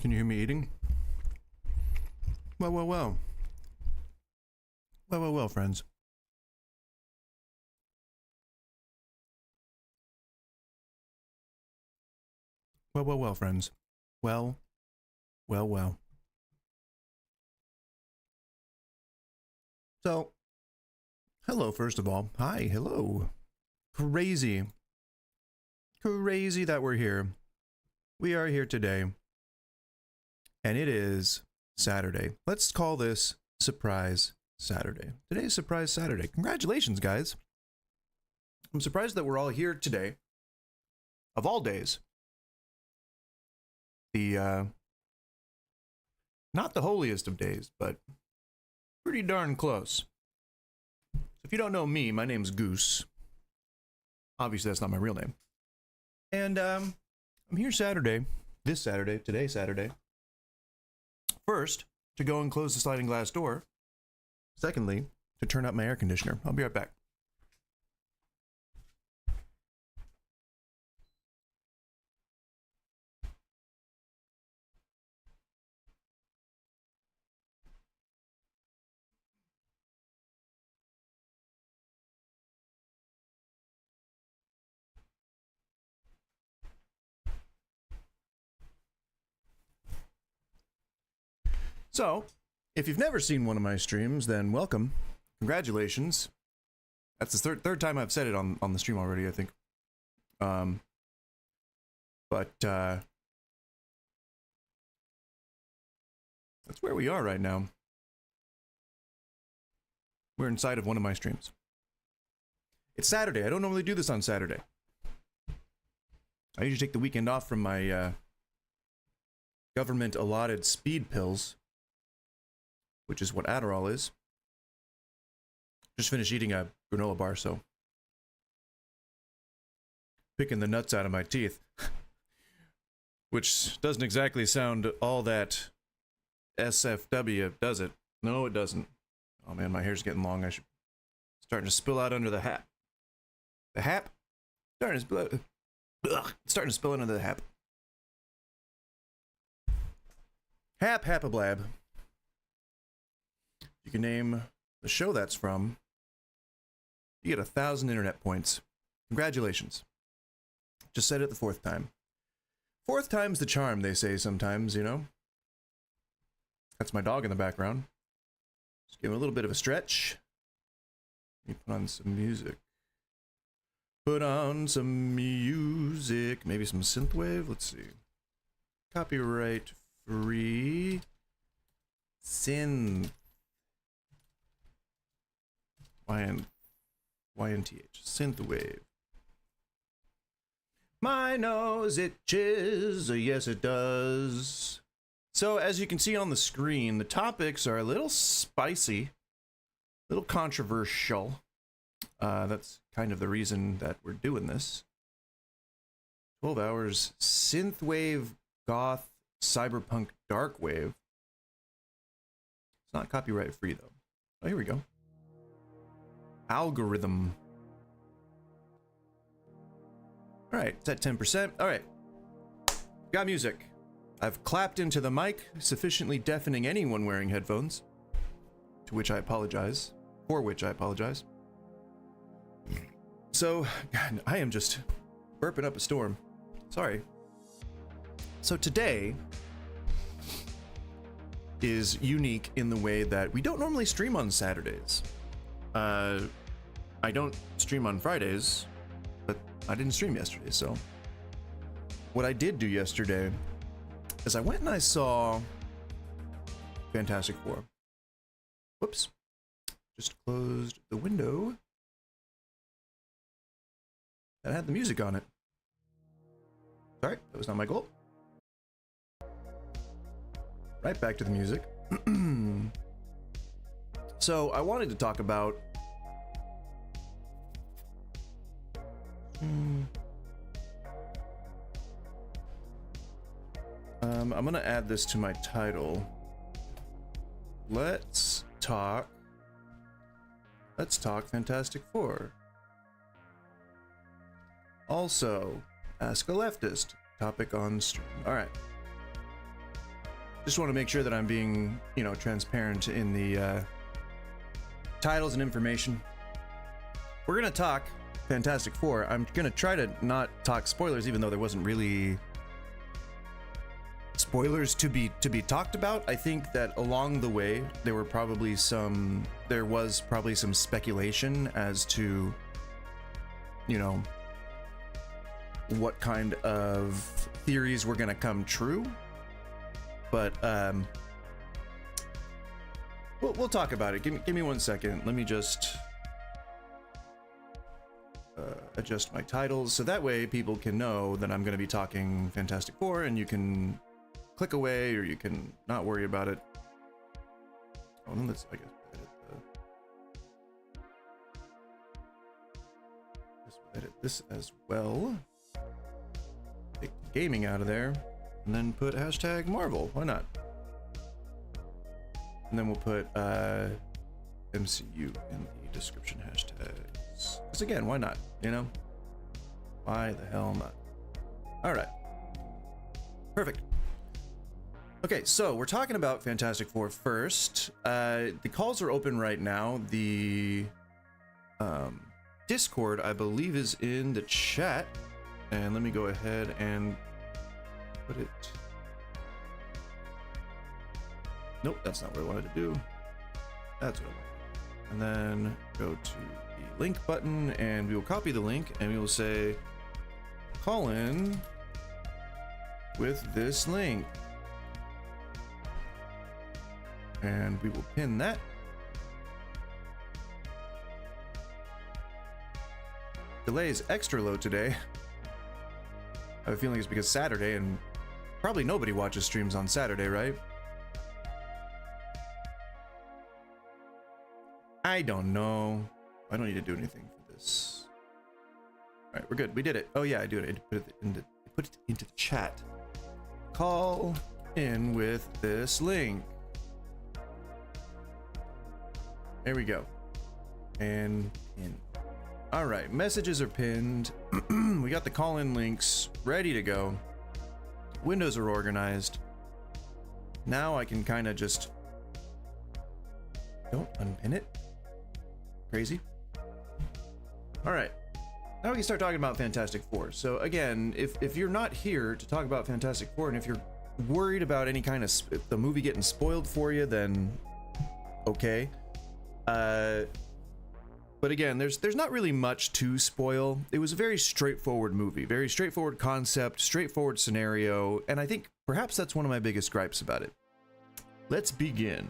Can you hear me eating? Well, well, well. Well, well, well, friends. Well, well, well, friends. Well, well, well. So, hello, first of all. Hi, hello. Crazy. Crazy that we're here. We are here today. And it is Saturday. Let's call this Surprise Saturday. Today's Surprise Saturday. Congratulations, guys. I'm surprised that we're all here today. Of all days. The, not the holiest of days, but pretty darn close. If you don't know me, my name's Goose. Obviously, that's not my real name. And, I'm here Saturday. This Saturday. Today, Saturday. First, to go and close the sliding glass door. Secondly, to turn up my air conditioner. I'll be right back. So, if you've never seen one of my streams, then welcome. Congratulations. That's the third time I've said it on the stream already, I think. That's where we are right now. We're inside of one of my streams. It's Saturday. I don't normally do this on Saturday. I usually take the weekend off from my government-allotted speed pills, which is what Adderall is. Just finished eating a granola bar, so picking the nuts out of my teeth. Which doesn't exactly sound all that SFW, does it? No, it doesn't. Oh man, my hair's getting long. Starting to spill out under the hat. The hat? Starting to spill into the hat. Hap-hap-a-blab. You can name the show that's from. You get 1,000 internet points. Congratulations. Just said it the fourth time. Fourth time's the charm, they say sometimes, you know? That's my dog in the background. Just give him a little bit of a stretch. Let me put on some music. Put on some music. Maybe some synthwave? Let's see. Copyright free. Synth. YNTH. Synthwave. My nose itches. Yes, it does. So, as you can see on the screen, the topics are a little spicy, a little controversial. That's kind of the reason that we're doing this. 12 hours. Synthwave, goth, cyberpunk, darkwave. It's not copyright free, though. Oh, here we go. Algorithm. Alright, it's at 10%. Alright. Got music. I've clapped into the mic, sufficiently deafening anyone wearing headphones. To which I apologize. For which I apologize. So, God, I am just burping up a storm. Sorry. So today is unique in the way that we don't normally stream on Saturdays. I don't stream on Fridays, but I didn't stream yesterday, so what I did do yesterday is I went and I saw Fantastic Four. Whoops. Just closed the window that had the music on it. Sorry, that was not my goal. Right back to the music. So I wanted to talk about I'm gonna add this to my title. Let's talk Fantastic Four. Also, ask a leftist topic on stream. All right. Just want to make sure that I'm being, you know, transparent in the titles and information. We're gonna talk Fantastic Four. I'm gonna try to not talk spoilers, even though there wasn't really spoilers to be talked about. I think that along the way there was probably some speculation as to, you know, what kind of theories were gonna come true. But we'll talk about it. Give me 1 second. Let me just adjust my titles so that way people can know that I'm going to be talking Fantastic Four, and you can click away or you can not worry about it. Oh, then let's, I guess, edit this as well. Take gaming out of there, and then put hashtag Marvel. Why not? And then we'll put MCU in the description hashtags. Because again, why not? You know? Why the hell not? Alright. Perfect. Okay, so we're talking about Fantastic Four first. The calls are open right now. The Discord, I believe, is in the chat. And let me go ahead and put it... Nope, that's not what I wanted to do. That's what I wanted. And then go to the link button, and we will copy the link, and we will say, call in with this link. And we will pin that. Delay is extra low today. I have a feeling it's because Saturday, and probably nobody watches streams on Saturday, right? I don't know. I don't need to do anything for this. All right, we're good. We did it. Oh yeah, I do it. I put it into the chat. Call in with this link. There we go. And in. All right, messages are pinned. We got the call-in links ready to go. Windows are organized. Now I can kind of just... Don't unpin it. Crazy. All right. Now we can start talking about Fantastic Four. So again, if you're not here to talk about Fantastic Four, and if you're worried about any kind of the movie getting spoiled for you, then okay. But again, there's not really much to spoil. It was a very straightforward movie, very straightforward concept, straightforward scenario, and I think perhaps that's one of my biggest gripes about it. Let's begin.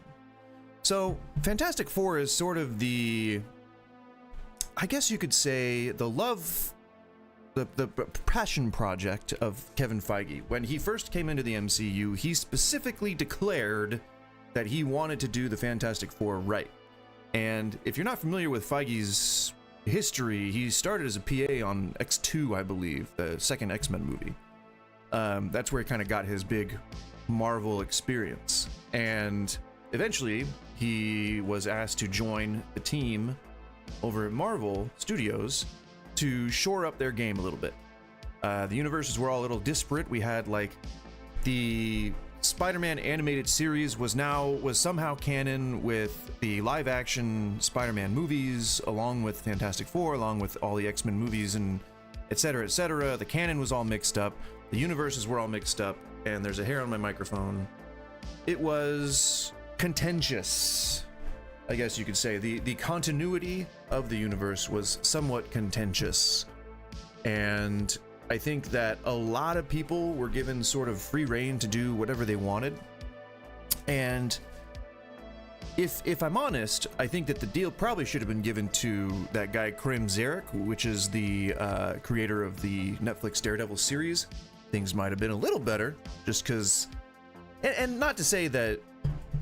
So, Fantastic Four is sort of the, I guess you could say, the passion project of Kevin Feige. When he first came into the MCU, he specifically declared that he wanted to do the Fantastic Four right. And if you're not familiar with Feige's history, he started as a PA on X2, I believe, the second X-Men movie. That's where he kind of got his big Marvel experience. And eventually, he was asked to join the team over at Marvel Studios to shore up their game a little bit. The universes were all a little disparate. We had, like, the Spider-Man animated series was somehow canon with the live-action Spider-Man movies, along with Fantastic Four, along with all the X-Men movies, and etc., etc. The canon was all mixed up. The universes were all mixed up, and there's a hair on my microphone. It was contentious, I guess you could say. The continuity of the universe was somewhat contentious, and I think that a lot of people were given sort of free rein to do whatever they wanted. And if I'm honest, I think that the deal probably should have been given to that guy Krim Zarek, which is the creator of the Netflix Daredevil series. Things might have been a little better, just because, and not to say that,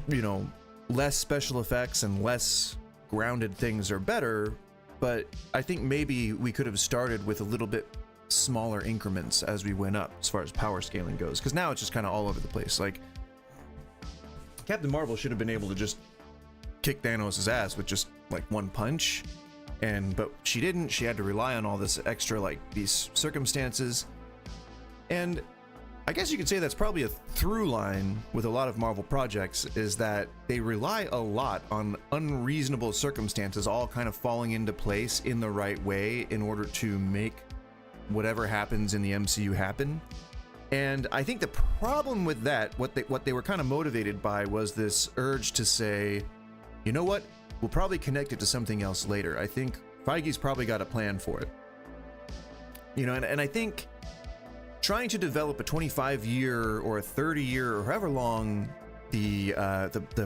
you know, less special effects and less grounded things are better, but I think maybe we could have started with a little bit smaller increments as we went up as far as power scaling goes, because now it's just kind of all over the place. Like, Captain Marvel should have been able to just kick Thanos' ass with just like one punch, but she didn't. She had to rely on all this extra, like, these circumstances. And I guess you could say that's probably a through line with a lot of Marvel projects, is that they rely a lot on unreasonable circumstances all kind of falling into place in the right way in order to make whatever happens in the MCU happen. And I think the problem with that, what they were kind of motivated by, was this urge to say, you know what, we'll probably connect it to something else later. I think Feige's probably got a plan for it. You know, and I think trying to develop a 25-year or a 30-year or however long the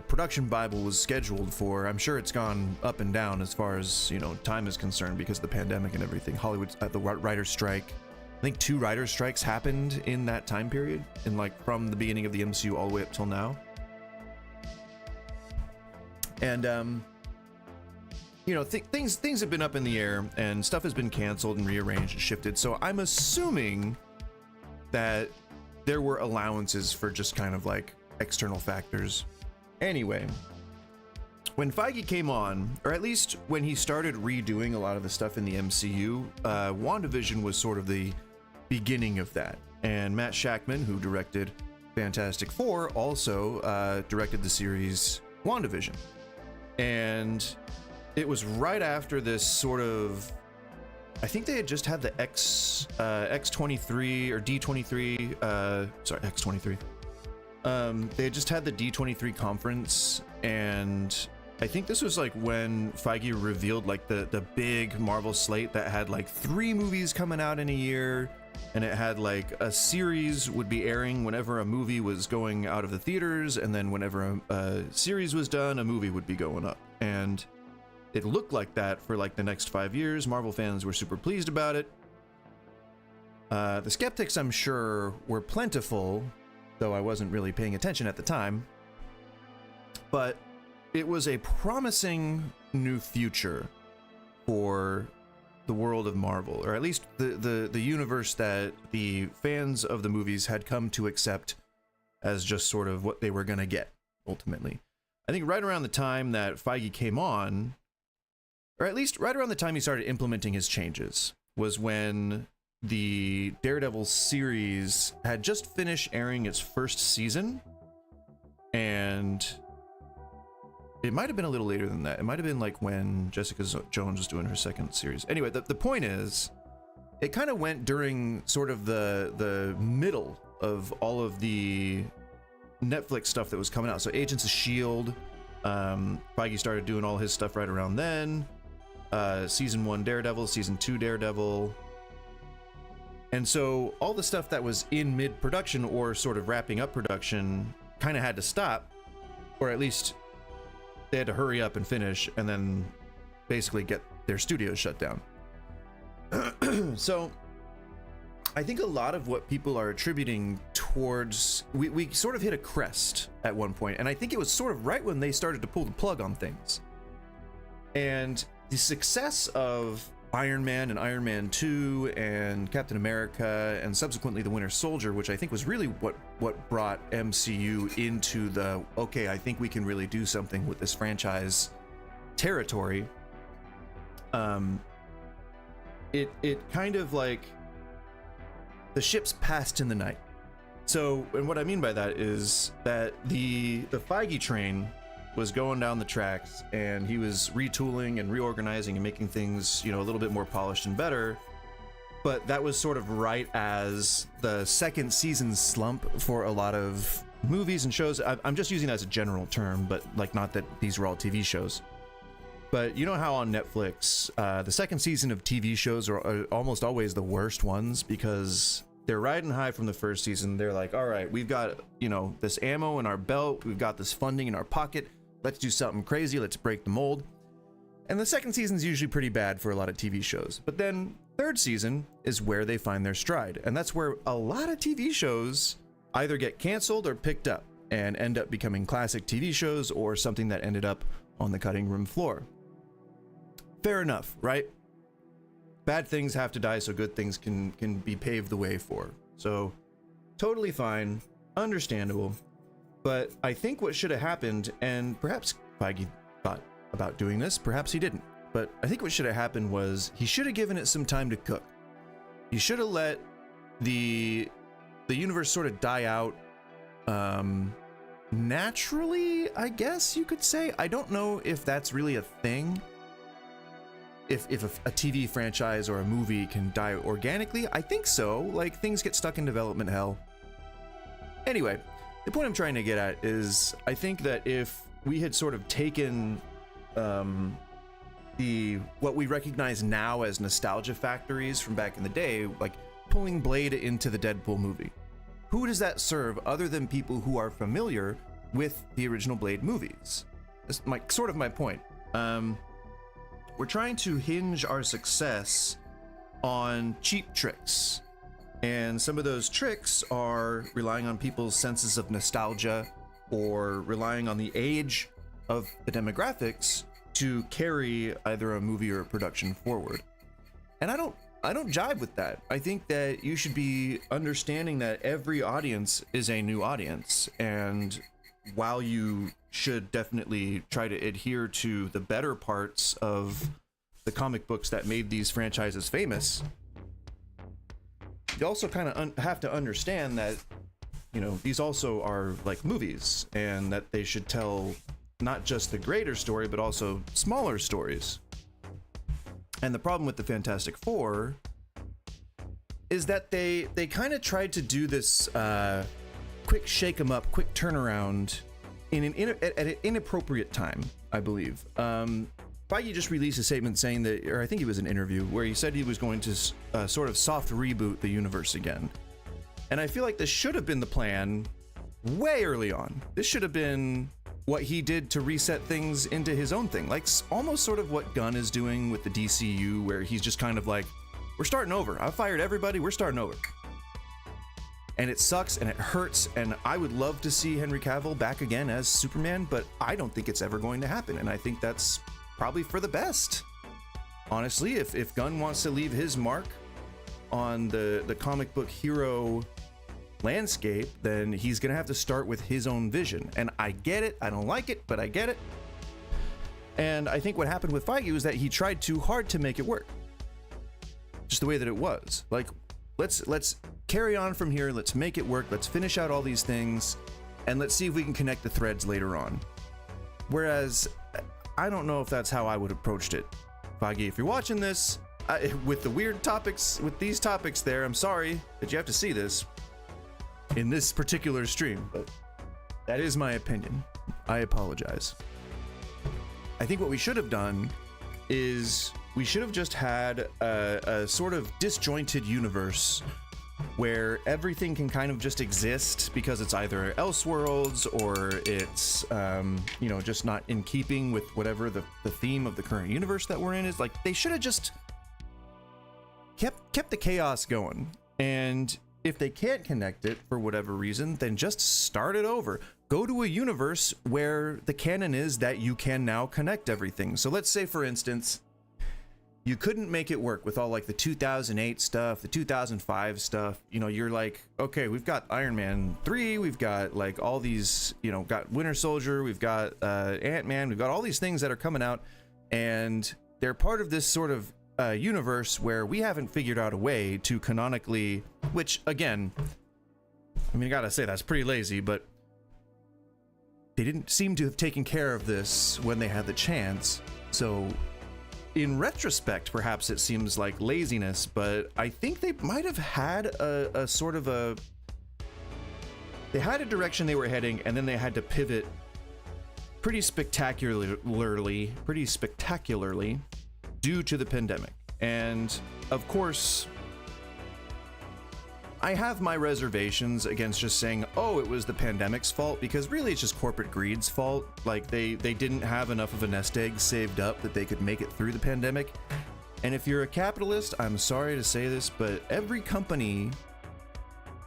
production Bible was scheduled for, I'm sure it's gone up and down as far as, you know, time is concerned because of the pandemic and everything. Hollywood, the writer's strike. I think 2 writer's strikes happened in that time period, in like from the beginning of the MCU all the way up till now. And you know, things have been up in the air and stuff has been canceled and rearranged and shifted. So I'm assuming that there were allowances for just kind of like external factors. Anyway, when Feige came on, or at least when he started redoing a lot of the stuff in the MCU, WandaVision was sort of the beginning of that. And Matt Shakman, who directed Fantastic Four, also directed the series WandaVision. And it was right after this sort of, I think they had just had the X23 or D23, sorry, X23. They had just had the D23 conference, and I think this was like when Feige revealed like the big Marvel slate that had like 3 movies coming out in a year, and it had like a series would be airing whenever a movie was going out of the theaters, and then whenever a series was done, a movie would be going up. And it looked like that for like the next 5 years. Marvel fans were super pleased about it. The skeptics, I'm sure, were plentiful, though I wasn't really paying attention at the time. But it was a promising new future for the world of Marvel, or at least the universe that the fans of the movies had come to accept as just sort of what they were going to get, ultimately. I think right around the time that Feige came on, or at least right around the time he started implementing his changes, was when the Daredevil series had just finished airing its first season, and it might have been a little later than that. It might have been like when Jessica Jones was doing her second series. Anyway, the point is, it kind of went during sort of the middle of all of the Netflix stuff that was coming out. So Agents of S.H.I.E.L.D., Feige started doing all his stuff right around then. Season 1 Daredevil, Season 2 Daredevil. And so all the stuff that was in mid-production or sort of wrapping up production kind of had to stop, or at least they had to hurry up and finish and then basically get their studios shut down. So I think a lot of what people are attributing towards, we sort of hit a crest at one point, and I think it was sort of right when they started to pull the plug on things. And the success of Iron Man and Iron Man 2 and Captain America and subsequently the Winter Soldier, which I think was really what brought MCU into the, okay, I think we can really do something with this franchise territory. It kind of like the ships passed in the night. So, and what I mean by that is that the Feige train was going down the tracks, and he was retooling and reorganizing and making things, you know, a little bit more polished and better. But that was sort of right as the second season slump for a lot of movies and shows. I'm just using that as a general term, but like, not that these were all TV shows. But you know how on Netflix, the second season of TV shows are almost always the worst ones, because they're riding high from the first season. They're like, all right, we've got, you know, this ammo in our belt, we've got this funding in our pocket, let's do something crazy, let's break the mold. And the second season's usually pretty bad for a lot of TV shows. But then third season is where they find their stride. And that's where a lot of TV shows either get canceled or picked up and end up becoming classic TV shows, or something that ended up on the cutting room floor. Fair enough, right? Bad things have to die so good things can be paved the way for. So totally fine, understandable. But I think what should have happened, and perhaps Feige thought about doing this, perhaps he didn't, but I think what should have happened was he should have given it some time to cook. He should have let the the universe sort of die out naturally, I guess you could say. I don't know if that's really a thing. If a TV franchise or a movie can die organically, I think so. Like, things get stuck in development hell. Anyway, the point I'm trying to get at is, I think that if we had sort of taken what we recognize now as nostalgia factories from back in the day, like pulling Blade into the Deadpool movie, who does that serve other than people who are familiar with the original Blade movies? That's sort of my point. We're trying to hinge our success on cheap tricks. And some of those tricks are relying on people's senses of nostalgia or relying on the age of the demographics to carry either a movie or a production forward. And I don't jive with that. I think that you should be understanding that every audience is a new audience. And while you should definitely try to adhere to the better parts of the comic books that made these franchises famous, you also kind of have to understand that, you know, these also are like movies, and that they should tell not just the greater story, but also smaller stories. And the problem with the Fantastic Four is that they kind of tried to do this quick shake 'em up, quick turnaround at an inappropriate time, I believe. Feige just released a statement saying that, or I think it was an interview, where he said he was going to sort of soft reboot the universe again. And I feel like this should have been the plan way early on. This should have been what he did to reset things into his own thing. Like almost sort of what Gunn is doing with the DCU, where he's just kind of like, we're starting over. I fired everybody, we're starting over. And it sucks and it hurts, and I would love to see Henry Cavill back again as Superman, but I don't think it's ever going to happen. And I think that's probably for the best. Honestly, if Gunn wants to leave his mark on the comic book hero landscape, then he's gonna have to start with his own vision. And I get it, I don't like it, but I get it. And I think what happened with Feige was that he tried too hard to make it work. Just the way that it was. Like, let's carry on from here, let's make it work, let's finish out all these things, and let's see if we can connect the threads later on. Whereas, I don't know if that's how I would have approached it. Feige, if you're watching this, with the weird topics, with these topics there, I'm sorry that you have to see this in this particular stream, but that is my opinion. I apologize. I think what we should have done is we should have just had a sort of disjointed universe where everything can kind of just exist because it's either Elseworlds or it's you know, just not in keeping with whatever the theme of the current universe that we're in is. Like, they should have just kept the chaos going. And if they can't connect it for whatever reason, then just start it over. Go to a universe where the canon is that you can now connect everything. So let's say, for instance, you couldn't make it work with all like the 2008 stuff, the 2005 stuff. You know, you're like, okay, we've got Iron Man 3, we've got like all these, you know, got Winter Soldier, we've got Ant-Man, we've got all these things that are coming out, and they're part of this sort of universe where we haven't figured out a way to canonically, which again, I mean, I gotta say that's pretty lazy, but they didn't seem to have taken care of this when they had the chance. So in retrospect, perhaps it seems like laziness, but I think they might have had a sort of a, they had a direction they were heading, and then they had to pivot pretty spectacularly due to the pandemic. And of course, I have my reservations against just saying, oh, it was the pandemic's fault, because really it's just corporate greed's fault. Like, they didn't have enough of a nest egg saved up that they could make it through the pandemic. And if you're a capitalist, I'm sorry to say this, but every company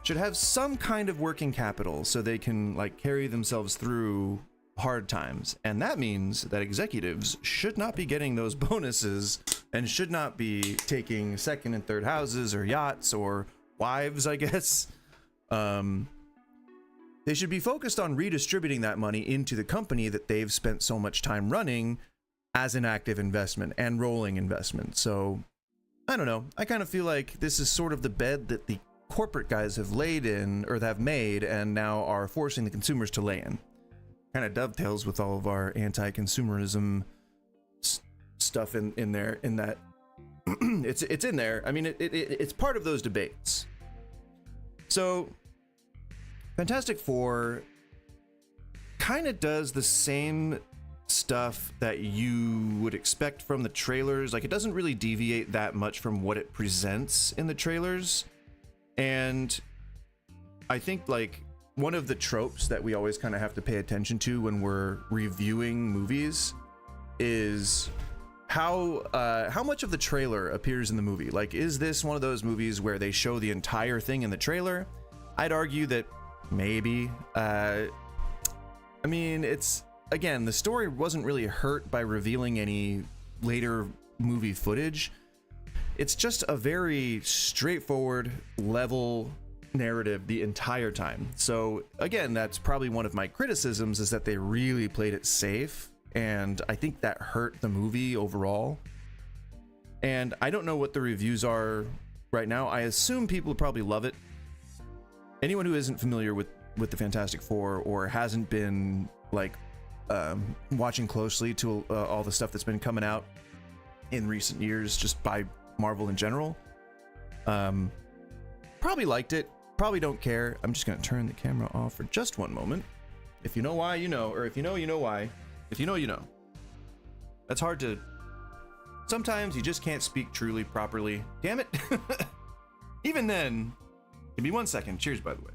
should have some kind of working capital so they can like carry themselves through hard times. And that means that executives should not be getting those bonuses and should not be taking second and third houses or yachts or wives, I guess. They should be focused on redistributing that money into the company that they've spent so much time running as an active investment and rolling investment. So I don't know, I kind of feel like this is sort of the bed that the corporate guys have laid in, or have made, and now are forcing the consumers to lay in. Kind of dovetails with all of our anti-consumerism stuff in there, in that it's in there. I mean, it's part of those debates. So Fantastic Four kind of does the same stuff that you would expect from the trailers. Like, it doesn't really deviate that much from what it presents in the trailers. And I think, like, one of the tropes that we always kind of have to pay attention to when we're reviewing movies is how much of the trailer appears in the movie. Like, is this one of those movies where they show the entire thing in the trailer? I'd argue that maybe. I mean, it's, again, the story wasn't really hurt by revealing any later movie footage. It's just a very straightforward, level narrative the entire time. So again, that's probably one of my criticisms, is that they really played it safe, and I think that hurt the movie overall. And I don't know what the reviews are right now. I assume people probably love it. Anyone who isn't familiar with the Fantastic Four, or hasn't been like watching closely to all the stuff that's been coming out in recent years just by Marvel in general, probably liked it, probably don't care. I'm just gonna turn the camera off for just one moment. If you know why, you know, or if you know, you know why. If you know, you know. That's hard to, sometimes you just can't speak truly properly. Damn it. Even then, give me 1 second. Cheers, by the way.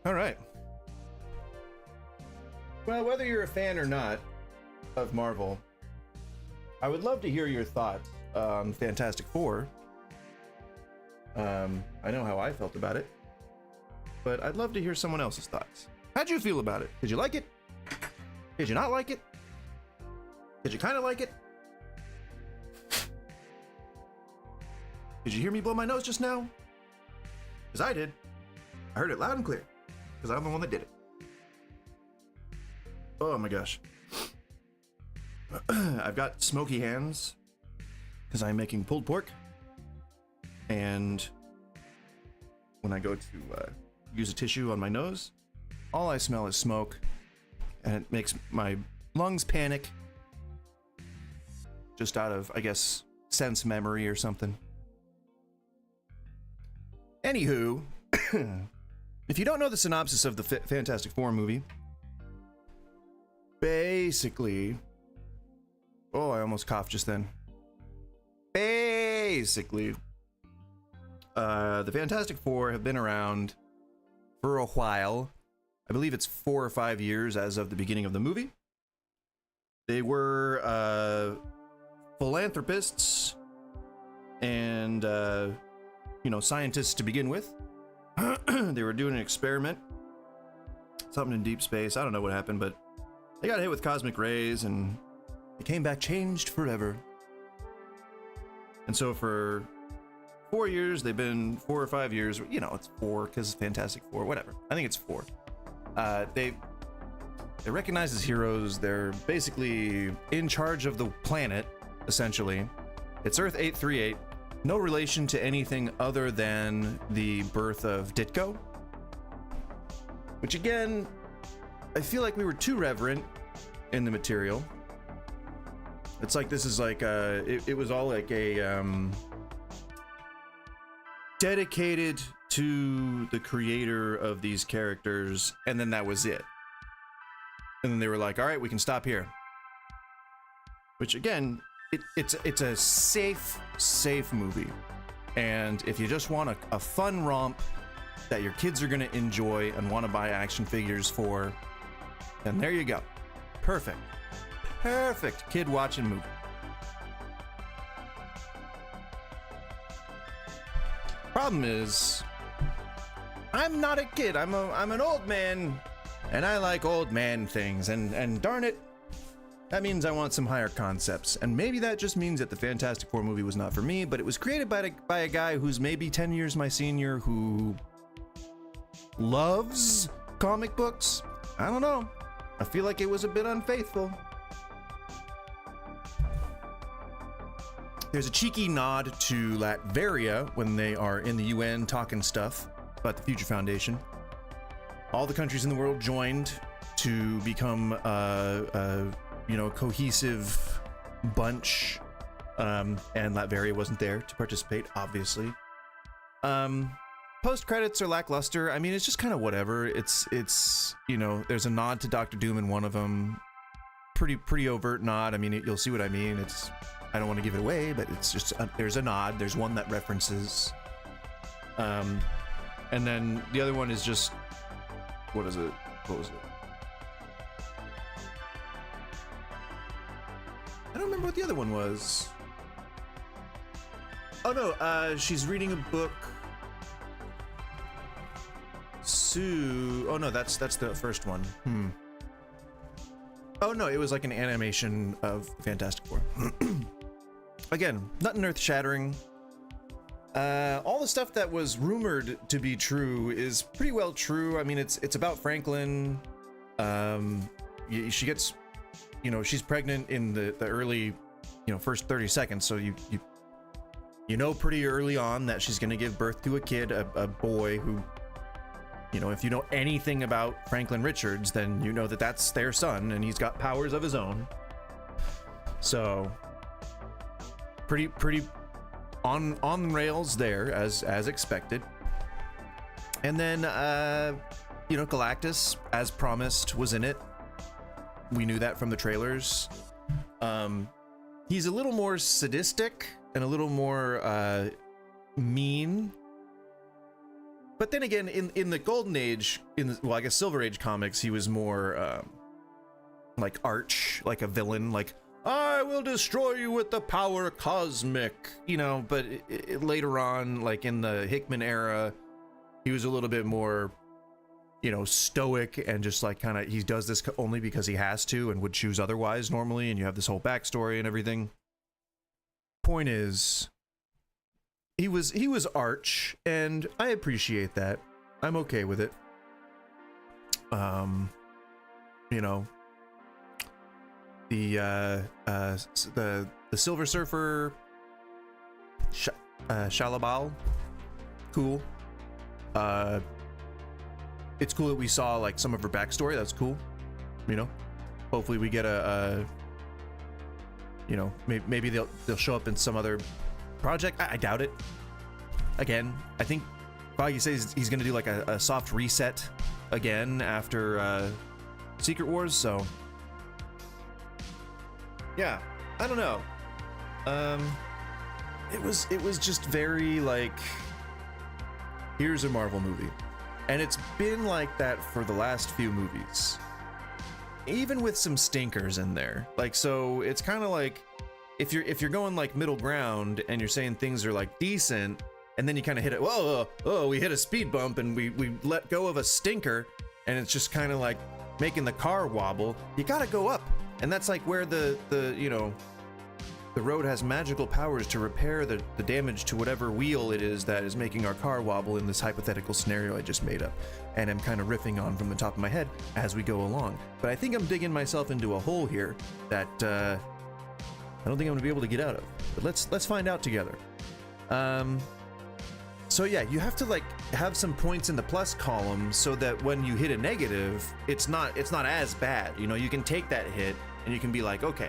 All right. Well, whether you're a fan or not of Marvel, I would love to hear your thoughts on Fantastic Four. I know how I felt about it, but I'd love to hear someone else's thoughts. How'd you feel about it? Did you like it? Did you not like it? Did you kind of like it? Did you hear me blow my nose just now? Because I did. I heard it loud and clear. Because I'm the one that did it. Oh my gosh. I've got smoky hands because I'm making pulled pork. And when I go to use a tissue on my nose, all I smell is smoke. And it makes my lungs panic. Just out of, I guess, sense memory or something. Anywho, if you don't know the synopsis of the Fantastic Four movie, basically, oh, I almost coughed just then. Basically, the Fantastic Four have been around for a while. I believe it's 4 or 5 years as of the beginning of the movie. They were philanthropists and, scientists to begin with. They were doing an experiment, something in deep space. I don't know what happened, but they got hit with cosmic rays and they came back changed forever. And so for 4 years, they've been 4 or 5 years, it's 4 because Fantastic Four, whatever. I think it's 4. They're recognized as heroes. They're basically in charge of the planet, essentially. It's Earth 838. No relation to anything other than the birth of Ditko. Which again, I feel like we were too reverent in the material. It's like this is like it was all like a dedicated to the creator of these characters, and then that was it. And then they were like, all right, we can stop here. Which again, it's a safe movie. And if you just want a fun romp that your kids are going to enjoy and want to buy action figures for, then there you go. Perfect. Perfect kid watching movie. Problem is, I'm not a kid. I'm an old man, and I like old man things. And darn it, that means I want some higher concepts. And maybe that just means that the Fantastic Four movie was not for me. But it was created by a guy who's maybe 10 years my senior, who loves comic books. I don't know. I feel like it was a bit unfaithful. There's a cheeky nod to Latveria when they are in the UN talking stuff about the Future Foundation. All the countries in the world joined to become a cohesive bunch, and Latveria wasn't there to participate, obviously. Post credits are lackluster. I mean, it's just kind of whatever. It's there's a nod to Doctor Doom in one of them. Pretty overt nod. I mean, you'll see what I mean. I don't want to give it away, but it's just there's a nod. There's one that references, and then the other one is just what was it? I don't remember what the other one was. Oh no, she's reading a book. Oh no, that's the first one. Oh no, it was like an animation of Fantastic Four. Again, nothing earth-shattering. All the stuff that was rumored to be true is pretty well true. I mean, it's about Franklin. She gets, she's pregnant in the early, first 30 seconds. So you know pretty early on that she's going to give birth to a kid, a boy who, if you know anything about Franklin Richards, then you know that that's their son, and he's got powers of his own. So pretty on rails there as expected. And then Galactus, as promised, was in it. We knew that from the trailers. He's a little more sadistic and a little more mean. But then again, in the Golden Age, I guess Silver Age comics, he was more like arch, like a villain, like, I will destroy you with the power cosmic, but later on, like in the Hickman era, he was a little bit more, stoic and just like kind of, he does this only because he has to and would choose otherwise normally, and you have this whole backstory and everything. Point is, he was arch, and I appreciate that. I'm okay with it. The Silver Surfer, Shalabal, cool. It's cool that we saw like some of her backstory. That's cool. Hopefully we get maybe they'll show up in some other project. I doubt it. Again, I think Foggy says he's gonna do like a soft reset again after Secret Wars, so yeah, I don't know. It was just very like, here's a Marvel movie, and it's been like that for the last few movies, even with some stinkers in there. Like, so it's kind of like, if you're going like middle ground and you're saying things are like decent, and then you kind of hit it, we hit a speed bump and we let go of a stinker, and it's just kind of like making the car wobble, you gotta go up. And that's like where the road has magical powers to repair the damage to whatever wheel it is that is making our car wobble in this hypothetical scenario I just made up, and I'm kind of riffing on from the top of my head as we go along. But I think I'm digging myself into a hole here that I don't think I'm gonna be able to get out of. But let's find out together. So yeah, you have to like have some points in the plus column so that when you hit a negative, it's not as bad. You can take that hit and you can be like, okay,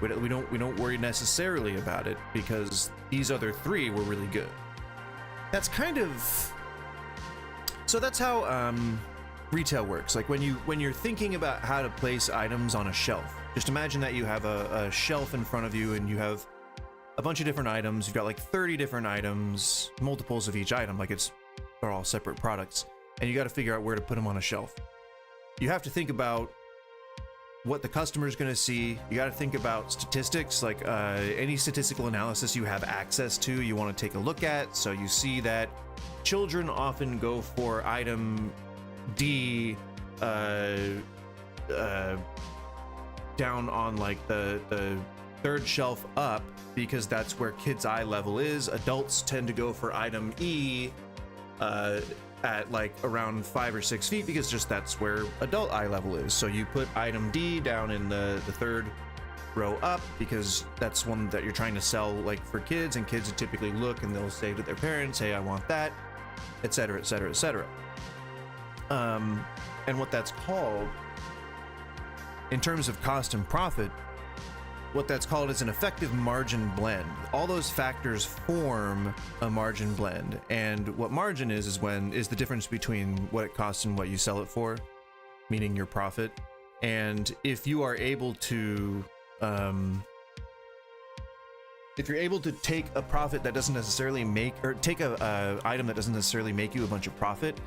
we don't worry necessarily about it because these other three were really good. That's kind of, so that's how retail works. Like when you're thinking about how to place items on a shelf, just imagine that you have a shelf in front of you and you have a bunch of different items. You've got like 30 different items, multiples of each item. Like it's are all separate products, and you got to figure out where to put them on a shelf. You have to think about what the customer is going to see. You got to think about statistics, like any statistical analysis you have access to, you want to take a look at. So you see that children often go for item D down on like the third shelf up, because that's where kids' eye level is. Adults tend to go for item E at like around 5 or 6 feet, because just that's where adult eye level is. So you put item D down in the third row up, because that's one that you're trying to sell like for kids, and kids typically look and they'll say to their parents, hey, I want that, etc., etc., etc. And what that's called in terms of cost and profit, what that's called is an effective margin blend. All those factors form a margin blend, and what margin is the difference between what it costs and what you sell it for, meaning your profit. And if you are able to take a profit that doesn't necessarily make, or take a item that doesn't necessarily make you a bunch of profit,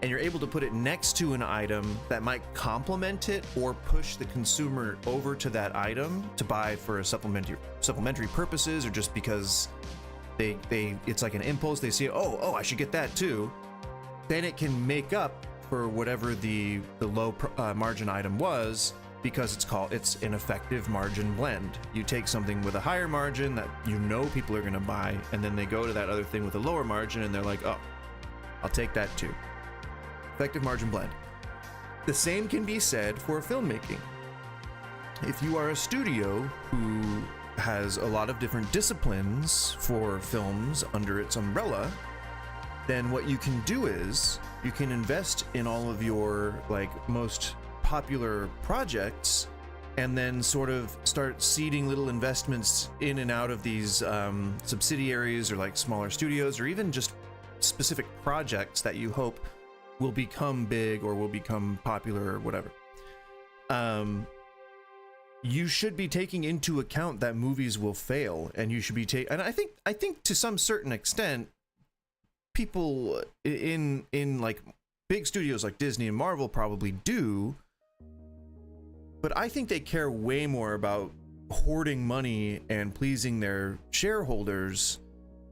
and you're able to put it next to an item that might complement it or push the consumer over to that item to buy for supplementary purposes, or just because it's like an impulse, they see, oh, I should get that too, then it can make up for whatever the low margin item was, because it's an effective margin blend. You take something with a higher margin that you know people are going to buy, and then they go to that other thing with a lower margin and they're like, oh, I'll take that too. Effective margin blend. The same can be said for filmmaking. If you are a studio who has a lot of different disciplines for films under its umbrella, then what you can do is you can invest in all of your like most popular projects, and then sort of start seeding little investments in and out of these subsidiaries or like smaller studios, or even just specific projects that you hope will become big or will become popular or whatever. You should be taking into account that movies will fail, and you should be and I think to some certain extent, people in like big studios like Disney and Marvel probably do, but I think they care way more about hoarding money and pleasing their shareholders,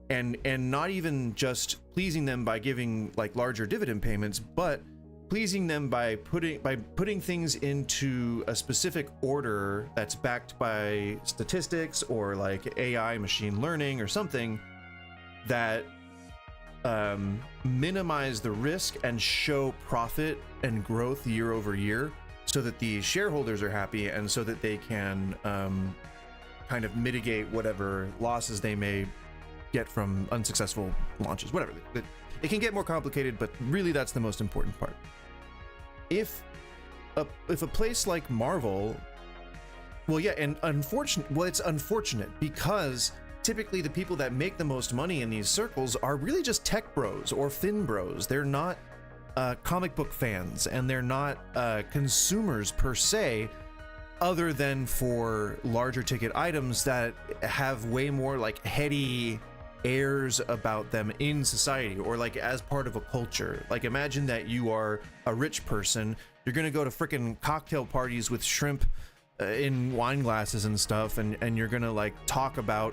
and not even just pleasing them by giving like larger dividend payments, but pleasing them by putting things into a specific order that's backed by statistics or like AI, machine learning or something that minimize the risk and show profit and growth year over year, so that the shareholders are happy, and so that they can kind of mitigate whatever losses they may get from unsuccessful launches, whatever. It can get more complicated, but really that's the most important part. If a place like Marvel, it's unfortunate because typically the people that make the most money in these circles are really just tech bros or fin bros. They're not comic book fans, and they're not consumers per se, other than for larger ticket items that have way more like heady airs about them in society, or like as part of a culture. Like imagine that you are a rich person, you're gonna go to freaking cocktail parties with shrimp in wine glasses and stuff, and you're gonna like talk about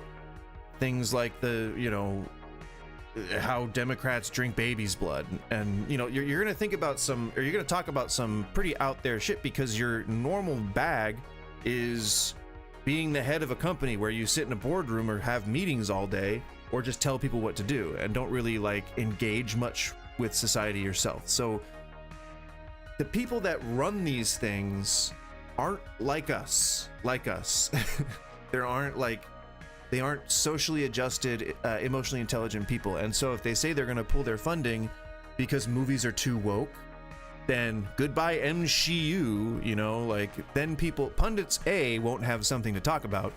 things like how Democrats drink baby's blood, and you're gonna think about you're gonna talk about some pretty out there shit, because your normal bag is being the head of a company where you sit in a boardroom or have meetings all day, or just tell people what to do and don't really like engage much with society yourself. So the people that run these things aren't like us. They aren't socially adjusted, emotionally intelligent people. And so if they say they're going to pull their funding because movies are too woke, then goodbye MCU, then pundits won't have something to talk about.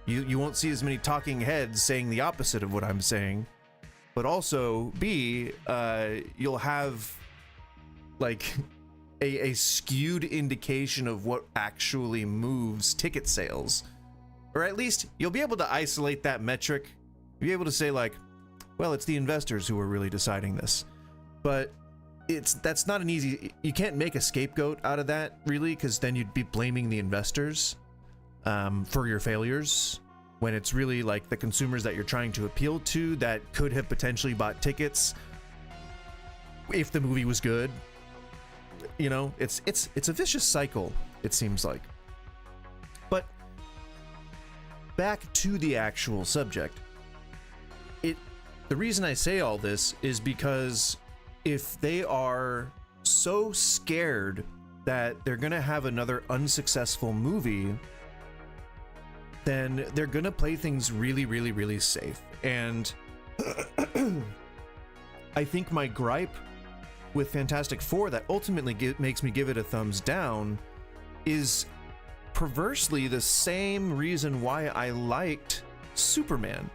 You won't see as many talking heads saying the opposite of what I'm saying, but also B, you'll have like a skewed indication of what actually moves ticket sales. Or at least you'll be able to isolate that metric. You'll be able to say like, well, it's the investors who are really deciding this. but that's not an easy, you can't make a scapegoat out of that really, because then you'd be blaming the investors for your failures, when it's really like the consumers that you're trying to appeal to that could have potentially bought tickets if the movie was good. You know, it's a vicious cycle, it seems like. But back to the actual subject. The reason I say all this is because if they are so scared that they're gonna have another unsuccessful movie, then they're gonna play things really, really, really safe. And I think my gripe with Fantastic Four that ultimately makes me give it a thumbs down is perversely the same reason why I liked Superman.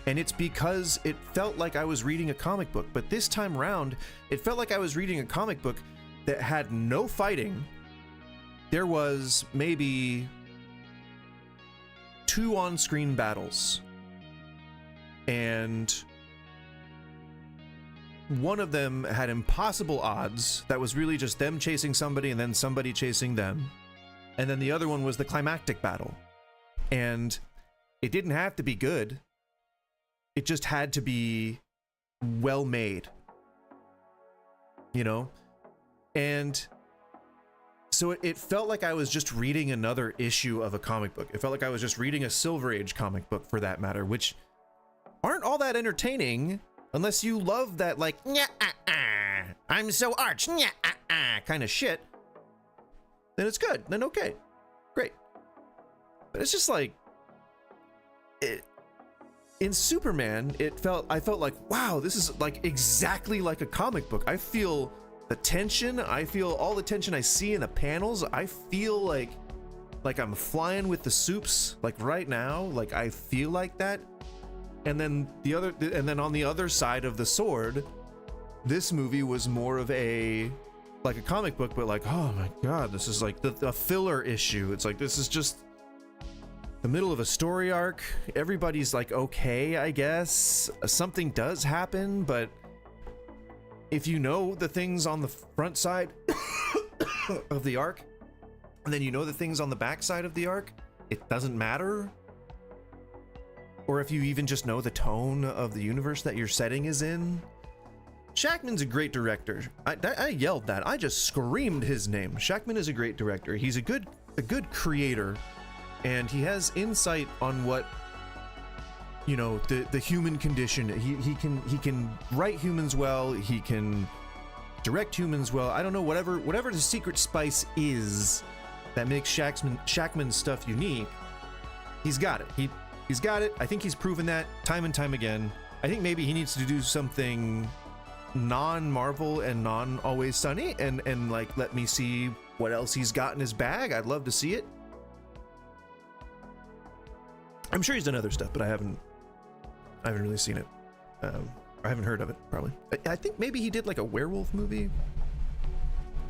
And it's because it felt like I was reading a comic book, but this time round, it felt like I was reading a comic book that had no fighting. There was maybe 2 on-screen battles, and one of them had impossible odds that was really just them chasing somebody and then somebody chasing them, and then the other one was the climactic battle, and it didn't have to be good. It just had to be well made, you know? And so it felt like I was just reading another issue of a comic book. It felt like I was just reading a Silver Age comic book, for that matter, which aren't all that entertaining unless you love that, like, I'm so arch, kind of shit. Then it's good. Then okay. Great. But it's just like, in Superman, I felt like, wow, this is like exactly like a comic book. I feel the tension. I feel all the tension I see in the panels. I feel like I'm flying with the soups, like right now. Like I feel like that. And then on the other side of the sword, this movie was more of like a comic book, but like, oh my god, this is like the filler issue. It's like, this is just the middle of a story arc. Everybody's like, okay, I guess something does happen, but if you know the things on the front side of the arc, and then you know the things on the back side of the arc, it doesn't matter. Or if you even just know the tone of the universe that your setting is in. Shackman's a great director. I yelled that. I just screamed his name. Shackman is a great director. He's a good creator. And he has insight on what, you know, the human condition. He can write humans well. He can direct humans well. I don't know, whatever the secret spice is that makes Shackman's stuff unique. He's got it. He's got it. I think he's proven that time and time again. I think maybe he needs to do something non-Marvel and non-Always Sunny, and like let me see what else he's got in his bag. I'd love to see it. I'm sure he's done other stuff, but I haven't really seen it. I haven't heard of it, probably. I think maybe he did like a werewolf movie,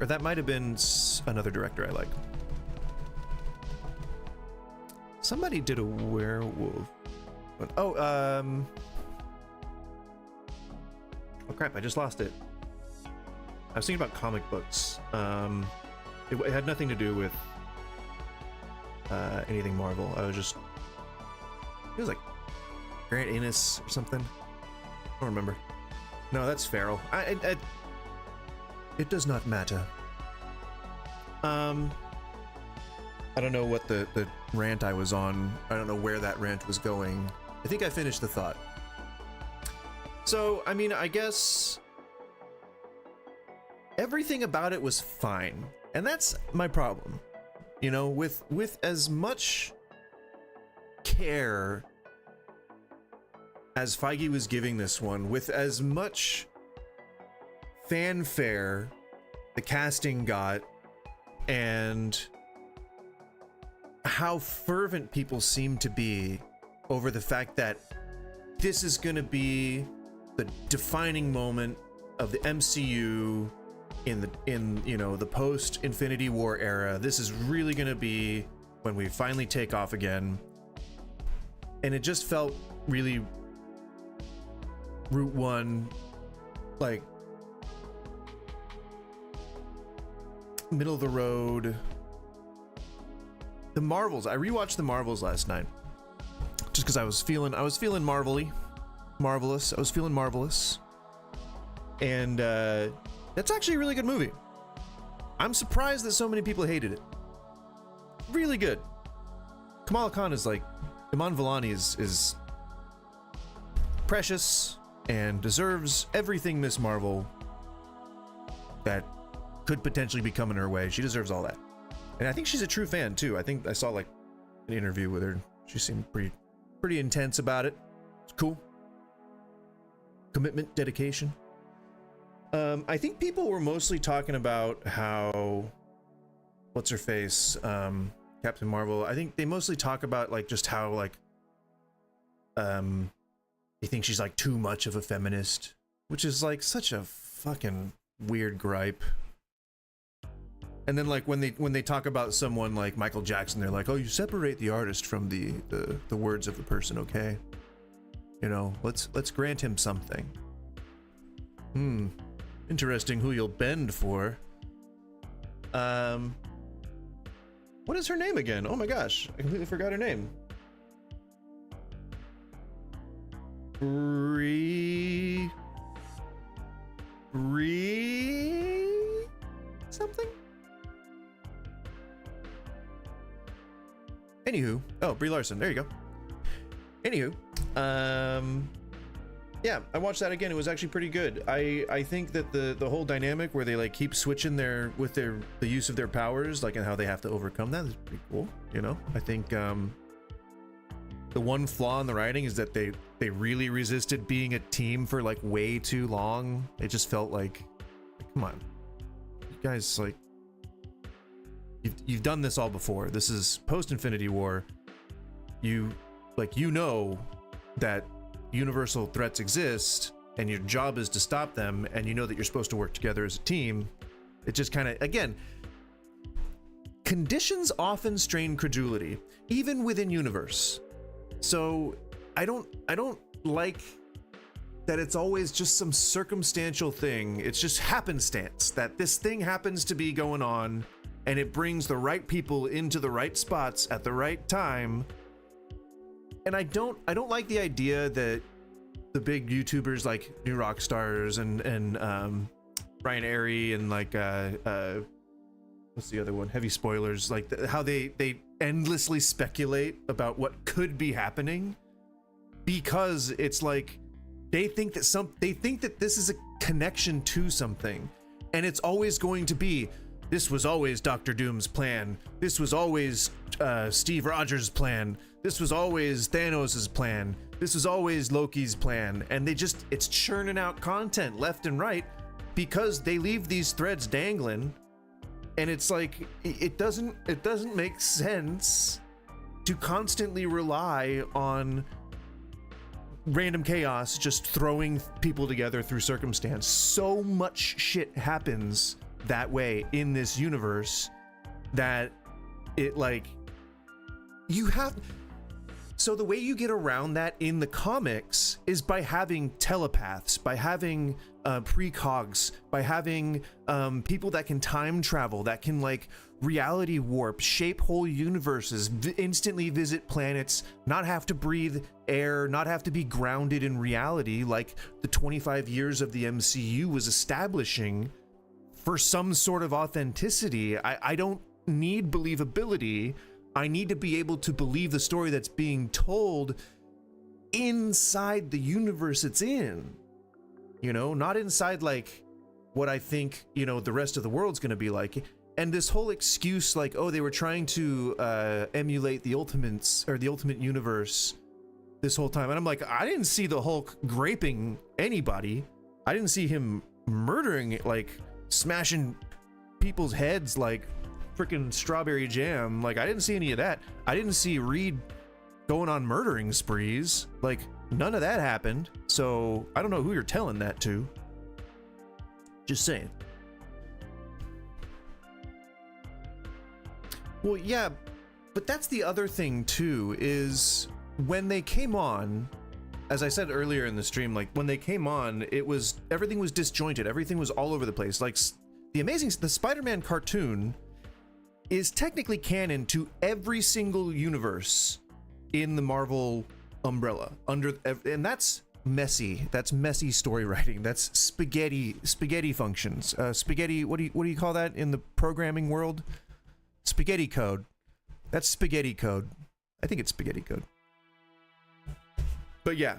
or that might have been another director I like. Somebody did a werewolf. Oh crap, I just lost it. I was thinking about comic books. It had nothing to do with anything Marvel. It was like Grant Ennis or something. I don't remember. No, that's Farrell. It does not matter. I don't know what the rant I was on. I don't know where that rant was going. I think I finished the thought. So, I mean, I guess everything about it was fine. And that's my problem. You know, with as much care as Feige was giving this one, with as much fanfare the casting got, and how fervent people seem to be over the fact that this is going to be the defining moment of the MCU in you know, the post Infinity War era. This is really going to be when we finally take off again. And it just felt really Route One, like middle of the road. The Marvels. I rewatched the Marvels last night just because I was feeling marvelous. I was feeling marvelous, and that's actually a really good movie. I'm surprised that so many people hated it. Really good. Kamala Khan is like, Iman Vellani is precious and deserves everything Miss Marvel that could potentially be coming her way. She deserves all that. And I think she's a true fan too. I think I saw like an interview with her. She seemed pretty intense about it. It's cool. Commitment, dedication. I think people were mostly talking about how, what's her face, Captain Marvel. I think they mostly talk about like just how like they think she's like too much of a feminist, which is like such a fucking weird gripe. And then like when they talk about someone like Michael Jackson, they're like, oh, you separate the artist from the words of the person, okay? You know, let's grant him something. Interesting who you'll bend for. What is her name again? Oh my gosh, I completely forgot her name. Bree something? Anywho, oh, Brie Larson, there you go. Anywho, yeah, I watched that again. It was actually pretty good. I think that the whole dynamic where they like keep switching the use of their powers, like, and how they have to overcome that is pretty cool. You know, I think the one flaw in the writing is that they really resisted being a team for like way too long. It just felt like come on, you guys, like, you've done this all before. This is post Infinity War. You know that universal threats exist and your job is to stop them, and you know that you're supposed to work together as a team. It just kind of, again, conditions often strain credulity, even within universe. So I don't like that it's always just some circumstantial thing. It's just happenstance that this thing happens to be going on, and it brings the right people into the right spots at the right time. And I don't like the idea that the big YouTubers like New Rockstars and Brian Airy and like what's the other one? Heavy Spoilers, like how they endlessly speculate about what could be happening, because it's like they think that this is a connection to something, and it's always going to be, this was always Doctor Doom's plan, this was always Steve Rogers' plan, this was always Thanos' plan, this was always Loki's plan, and it's churning out content left and right because they leave these threads dangling. And it's like, it doesn't make sense to constantly rely on random chaos just throwing people together through circumstance. So much shit happens that way in this universe that it, like, you have. So the way you get around that in the comics is by having telepaths, by having precogs, by having people that can time travel, that can like reality warp, shape whole universes, instantly visit planets, not have to breathe air, not have to be grounded in reality like the 25 years of the MCU was establishing for some sort of authenticity. I don't need believability. I need to be able to believe the story that's being told inside the universe it's in, you know, not inside like what I think, you know, the rest of the world's going to be like. And this whole excuse, like, oh, they were trying to emulate the Ultimates or the Ultimate Universe this whole time. And I'm like, I didn't see the Hulk graping anybody. I didn't see him murdering, like, smashing people's heads like freaking strawberry jam. Like, I didn't see any of that. I didn't see Reed going on murdering sprees. Like, none of that happened. So I don't know who you're telling that to. Just saying. Well, yeah, but that's the other thing too, is when they came on, as I said earlier in the stream, like when they came on, everything was disjointed. Everything was all over the place. Like the Spider-Man cartoon is technically canon to every single universe in the Marvel umbrella, and that's messy. That's messy story writing. That's spaghetti functions. Spaghetti. What do you call that in the programming world? Spaghetti code. That's spaghetti code. I think it's spaghetti code. But yeah,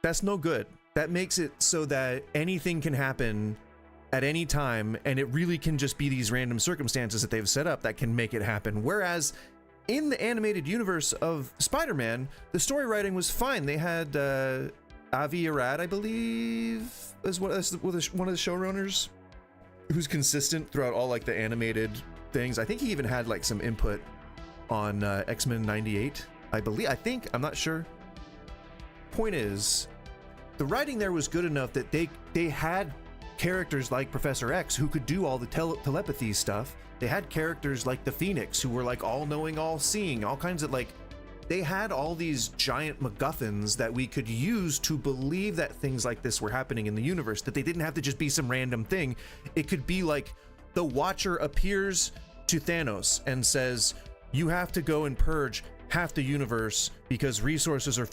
that's no good. That makes it so that anything can happen at any time, and it really can just be these random circumstances that they've set up that can make it happen. Whereas in the animated universe of Spider-Man, the story writing was fine. They had Avi Arad, I believe, as one of the showrunners, who's consistent throughout all like the animated things. I think he even had like some input on X-Men 98, I'm not sure. Point is, the writing there was good enough that they had characters like Professor X who could do all the telepathy stuff. They had characters like the Phoenix who were like all-knowing, all-seeing, all kinds of like, they had all these giant MacGuffins that we could use to believe that things like this were happening in the universe, that they didn't have to just be some random thing. It could be like the Watcher appears to Thanos and says, you have to go and purge half the universe because resources are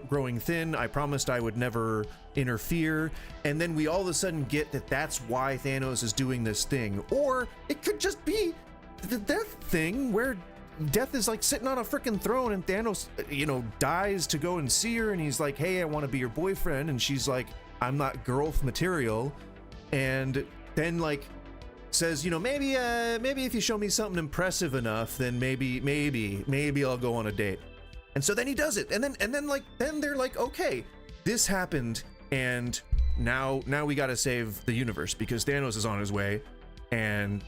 growing thin. I promised I would never interfere. And then we all of a sudden get that that's why Thanos is doing this thing. Or it could just be the death thing where Death is like sitting on a freaking throne and Thanos, dies to go and see her, and he's like, hey, I want to be your boyfriend. And she's like, I'm not girl material. And then like says, maybe if you show me something impressive enough, then maybe I'll go on a date. And so then he does it. And then they're like, okay, this happened, and now we got to save the universe because Thanos is on his way. And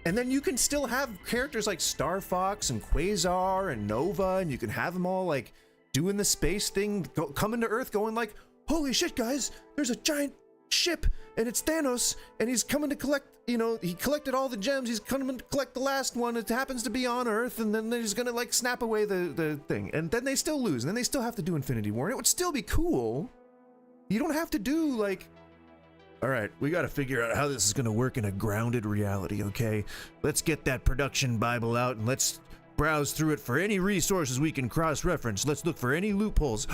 then you can still have characters like Star Fox and Quasar and Nova, and you can have them all like doing the space thing, coming to Earth going like, holy shit, guys, there's a giant ship and it's Thanos and he's coming to collect, he collected all the gems, he's coming to collect the last one, it happens to be on Earth, and then he's gonna like snap away the thing, and then they still lose, and then they still have to do Infinity War, and it would still be cool. You don't have to do like, all right, we got to figure out how this is going to work in a grounded reality, okay? Let's get that production Bible out and let's browse through it for any resources we can cross-reference. Let's look for any loopholes.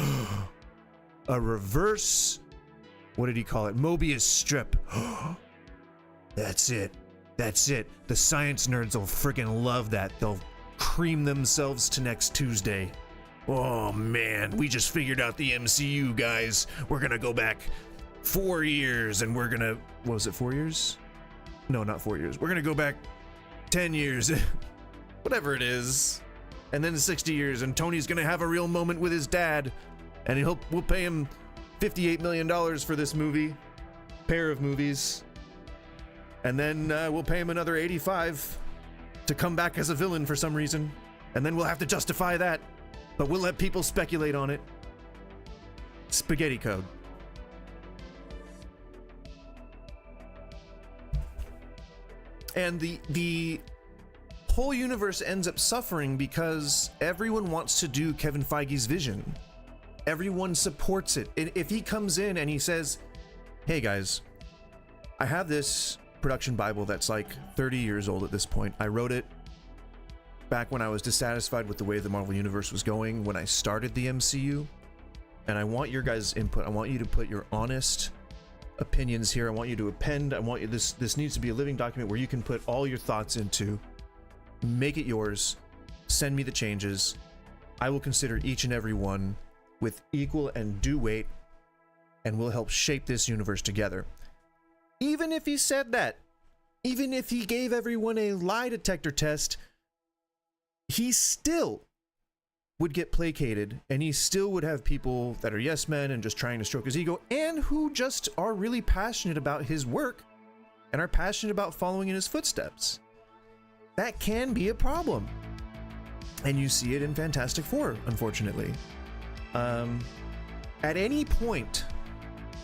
A reverse, what did he call it? Mobius strip. That's it. The science nerds will freaking love that. They'll cream themselves to next Tuesday. Oh, man, we just figured out the MCU, guys. We're going to go back 4 years, and we're gonna, what was it, 4 years? No, not 4 years. We're gonna go back 10 years, whatever it is, and then 60 years, and Tony's gonna have a real moment with his dad, and we'll pay him $58 million for this pair of movies, and then we'll pay him another 85 to come back as a villain for some reason, and then we'll have to justify that, but we'll let people speculate on it. Spaghetti code. And the whole universe ends up suffering because everyone wants to do Kevin Feige's vision. Everyone supports it. If he comes in and he says, hey guys, I have this production Bible that's like 30 years old at this point. I wrote it back when I was dissatisfied with the way the Marvel Universe was going when I started the MCU. And I want your guys' input. I want you to put your honest opinions here. I want you to append. This needs to be a living document where you can put all your thoughts into, make it yours, send me the changes. I will consider each and every one with equal and due weight, and we'll help shape this universe together. Even if he said that, even if he gave everyone a lie detector test, he still would get placated, and he still would have people that are yes men and just trying to stroke his ego, and who just are really passionate about his work and are passionate about following in his footsteps. That can be a problem, and you see it in Fantastic Four, unfortunately. At any point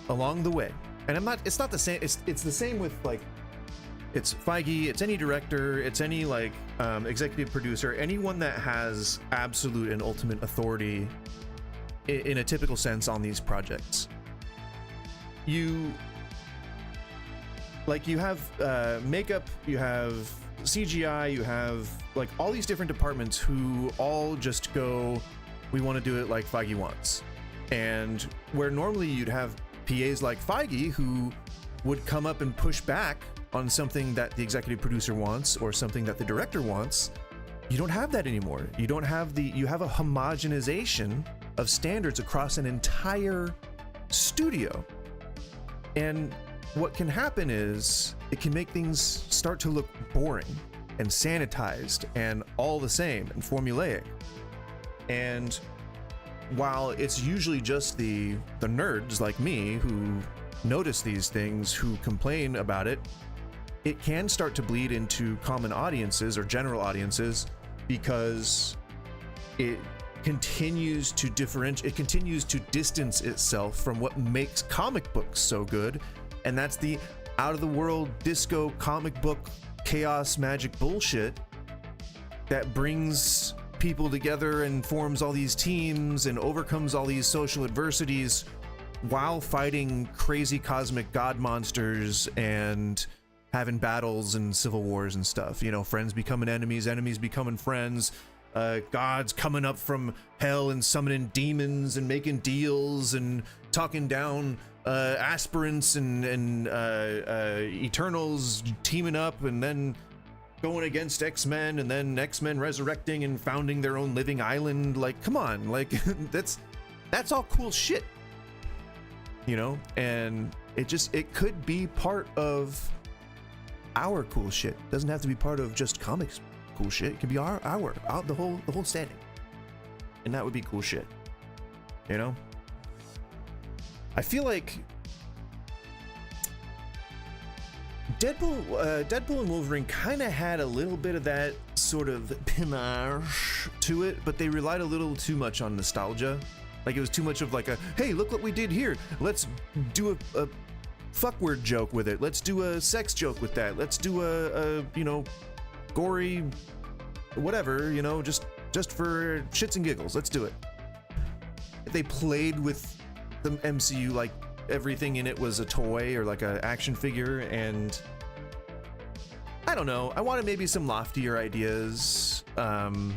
along the way, and it's not the same, it's the same with like, it's Feige, it's any director, it's any like executive producer, anyone that has absolute and ultimate authority in a typical sense on these projects. Like you have makeup, you have CGI, you have like all these different departments who all just go, we want to do it like Feige wants. And where normally you'd have PAs like Feige who would come up and push back on something that the executive producer wants or something that the director wants, you don't have that anymore. You don't have you have a homogenization of standards across an entire studio. And what can happen is it can make things start to look boring and sanitized and all the same and formulaic. And while it's usually just the nerds like me who notice these things, who complain about it, it can start to bleed into common audiences or general audiences because it continues to distance itself from what makes comic books so good, and that's the out-of-the-world disco comic book chaos magic bullshit that brings people together and forms all these teams and overcomes all these social adversities while fighting crazy cosmic god monsters and having battles and civil wars and stuff. You know, friends becoming enemies, enemies becoming friends, gods coming up from hell and summoning demons and making deals and talking down aspirants and Eternals teaming up and then going against X-Men and then X-Men resurrecting and founding their own living island. Like, come on, like that's all cool shit, you know? And it could be part of our cool shit. It doesn't have to be part of just comics cool shit. It can be our the whole standing, and that would be cool shit, you know? I feel like Deadpool and Wolverine kind of had a little bit of that sort of panache to it, but they relied a little too much on nostalgia. Like it was too much of like a, hey, look what we did here. Let's do a fuck word joke with it. Let's do a sex joke with that. Let's do a you know, gory whatever, you know, just for shits and giggles. Let's do it. They played with the MCU like everything in it was a toy or like an action figure, and I don't know, I wanted maybe some loftier ideas. The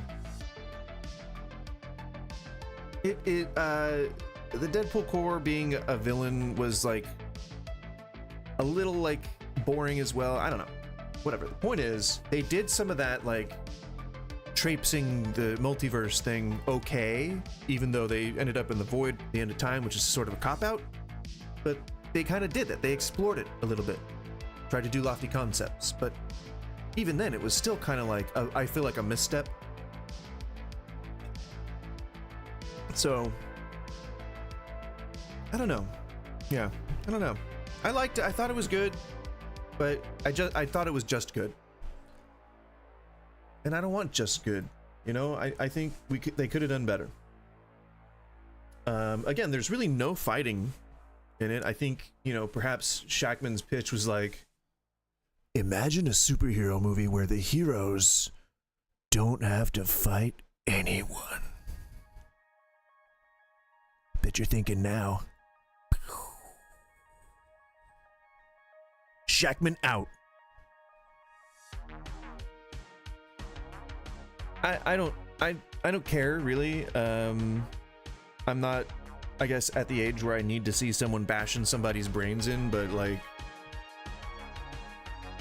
Deadpool core being a villain was like a little like boring as well. I don't know, whatever. The point is they did some of that like traipsing the multiverse thing okay, even though they ended up in the void at the end of time, which is sort of a cop-out. But they kind of did that. They explored it a little bit, tried to do lofty concepts, but even then it was still kind of like I feel like a misstep. So I don't know. Yeah, I don't know. I liked it. I thought it was good, but I thought it was just good. And I don't want just good, you know. I think they could have done better. Again, there's really no fighting in it. I think, you know, perhaps Shackman's pitch was like, imagine a superhero movie where the heroes don't have to fight anyone. Bet you're thinking now. Shackman out. I don't care really. I'm not, I guess, at the age where I need to see someone bashing somebody's brains in, but like,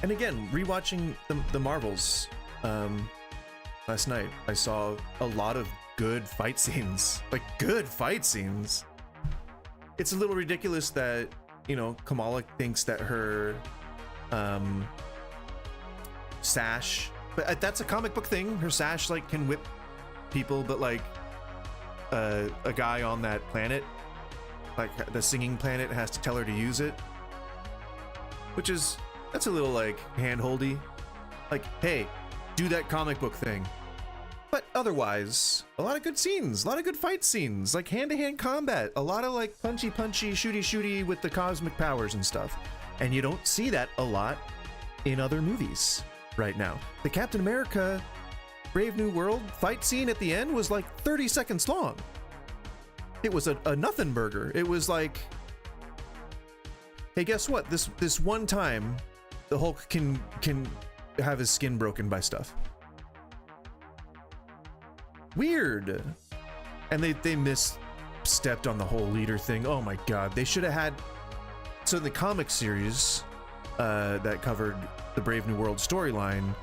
and again, rewatching the Marvels last night, I saw a lot of good fight scenes, like good fight scenes. It's a little ridiculous that, you know, Kamala thinks that her sash, but that's a comic book thing. Her sash like can whip people, but like a guy on that planet, like the singing planet, has to tell her to use it, which is, that's a little like hand-holdy. Like, hey, do that comic book thing. But otherwise, a lot of good scenes, a lot of good fight scenes, like hand-to-hand combat, a lot of like punchy, shooty with the cosmic powers and stuff. And you don't see that a lot in other movies right now. The Captain America Brave New World fight scene at the end was like 30 seconds long. It was a nothing burger. It was like, hey, guess what? This one time the Hulk can have his skin broken by stuff. Weird. And they misstepped on the whole leader thing. Oh my god, they should have had. So in the comic series that covered the Brave New World storyline,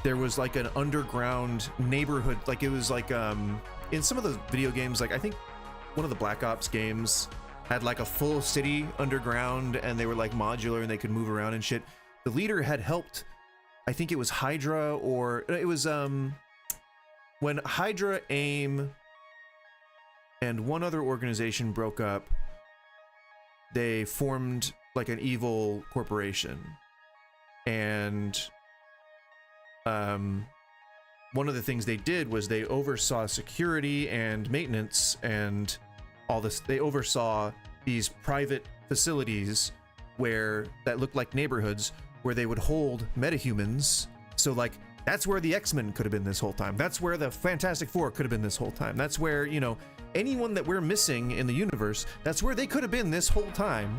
there was like an underground neighborhood, like it was like in some of the video games, like I think one of the Black Ops games had like a full city underground, and they were like modular and they could move around and shit. The leader had helped, I think it was Hydra, or it was when Hydra, AIM, and one other organization broke up, they formed like an evil corporation. And one of the things they did was they oversaw security and maintenance and all this. They oversaw these private facilities that looked like neighborhoods where they would hold metahumans. So like, that's where the X-Men could have been this whole time. That's where the Fantastic Four could have been this whole time. That's where, you know, anyone that we're missing in the universe, that's where they could have been this whole time.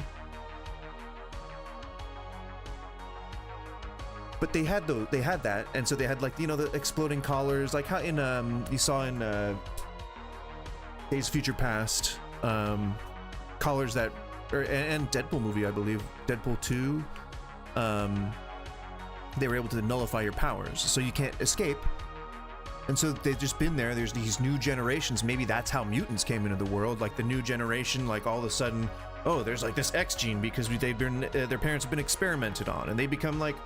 But they had that, and so they had, like, you know, the exploding collars, like how in you saw in Days of Future Past, collars that, and Deadpool movie, I believe, Deadpool 2, they were able to nullify your powers, so you can't escape. And so they've just been there. There's these new generations. Maybe that's how mutants came into the world. Like the new generation, like all of a sudden, oh, there's like this X gene because they've been their parents have been experimented on, and they become like,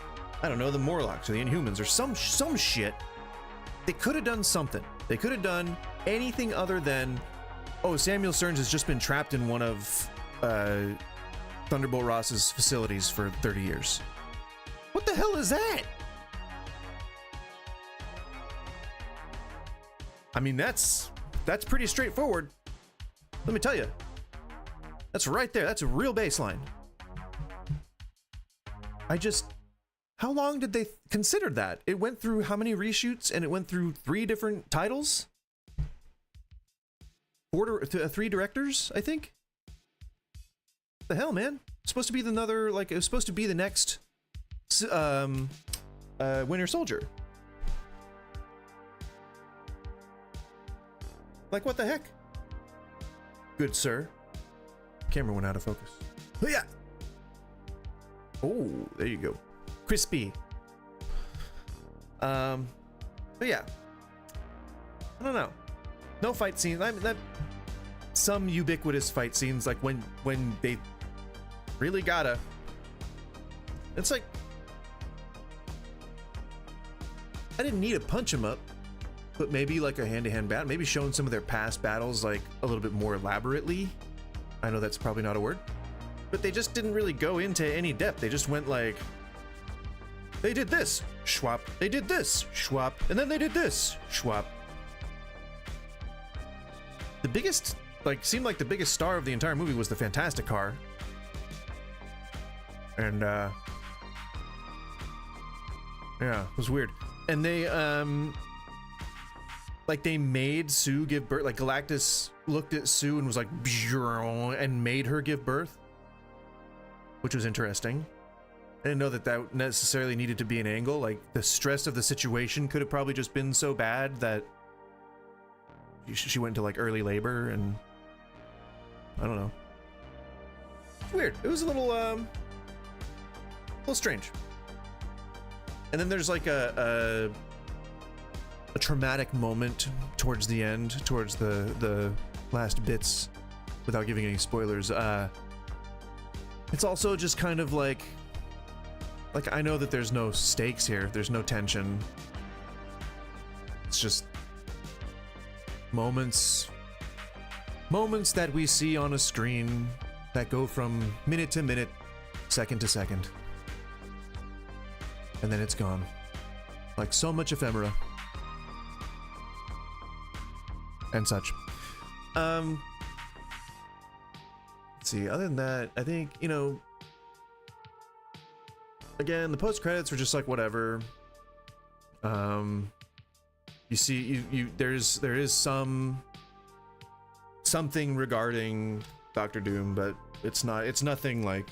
I don't know, the Morlocks or the Inhumans or some shit. They could have done something. They could have done anything other than, oh, Samuel Stearns has just been trapped in one of Thunderbolt Ross's facilities for 30 years. What the hell is that? I mean, that's pretty straightforward. Let me tell you. That's right there. That's a real baseline. How long did they consider that? It went through how many reshoots, and it went through 3 different titles? 3 directors, I think? What the hell, man? It's supposed to be another, like, it was supposed to be the next Winter Soldier. Like, what the heck? Good sir. Camera went out of focus. Oh, yeah. Oh, there you go. Crispy. But yeah. I don't know. No fight scenes. I mean, some ubiquitous fight scenes, like when they really gotta. It's like, I didn't need to punch him up, but maybe like a hand-to-hand battle, maybe showing some of their past battles like a little bit more elaborately. I know that's probably not a word, but they just didn't really go into any depth. They just went like, they did this, schwap. They did this, schwap. And then they did this, schwap. The biggest, like, seemed like the biggest star of the entire movie was the Fantastic Car. And, yeah, it was weird. And they, like, they made Sue give birth. Like, Galactus looked at Sue and was like, and made her give birth, which was interesting. I didn't know that necessarily needed to be an angle. Like, the stress of the situation could have probably just been so bad that she went into like early labor, and I don't know. Weird. It was a little strange. And then there's like a traumatic moment towards the end, towards the last bits, without giving any spoilers. It's also just kind of like I know that there's no stakes here, there's no tension. It's just moments that we see on a screen that go from minute to minute, second to second, and then it's gone. Like so much ephemera and such. Let's see, other than that, I think, you know, again, the post credits were just like whatever. You see, there is something regarding Doctor Doom, but it's nothing like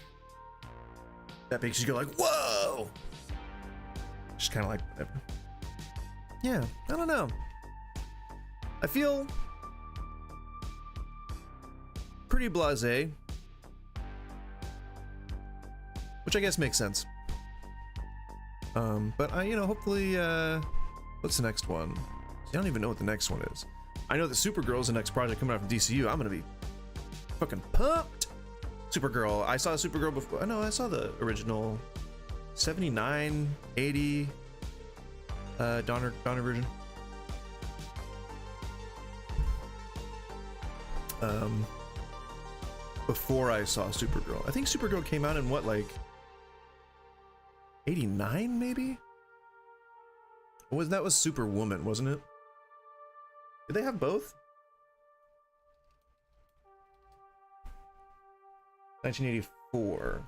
that makes you go like, whoa! Just kind of like, whatever. Yeah, I don't know. I feel pretty blasé, which I guess makes sense. But I, you know, hopefully, what's the next one? I don't even know what the next one is. I know that Supergirl's the next project coming out from DCU. I'm gonna be fucking pumped. Supergirl. I saw Supergirl before. I know I saw the original 79, 80 Donner version. Before I saw Supergirl. I think Supergirl came out in what, like 89 maybe? That was Superwoman, wasn't it? Did they have both? 1984.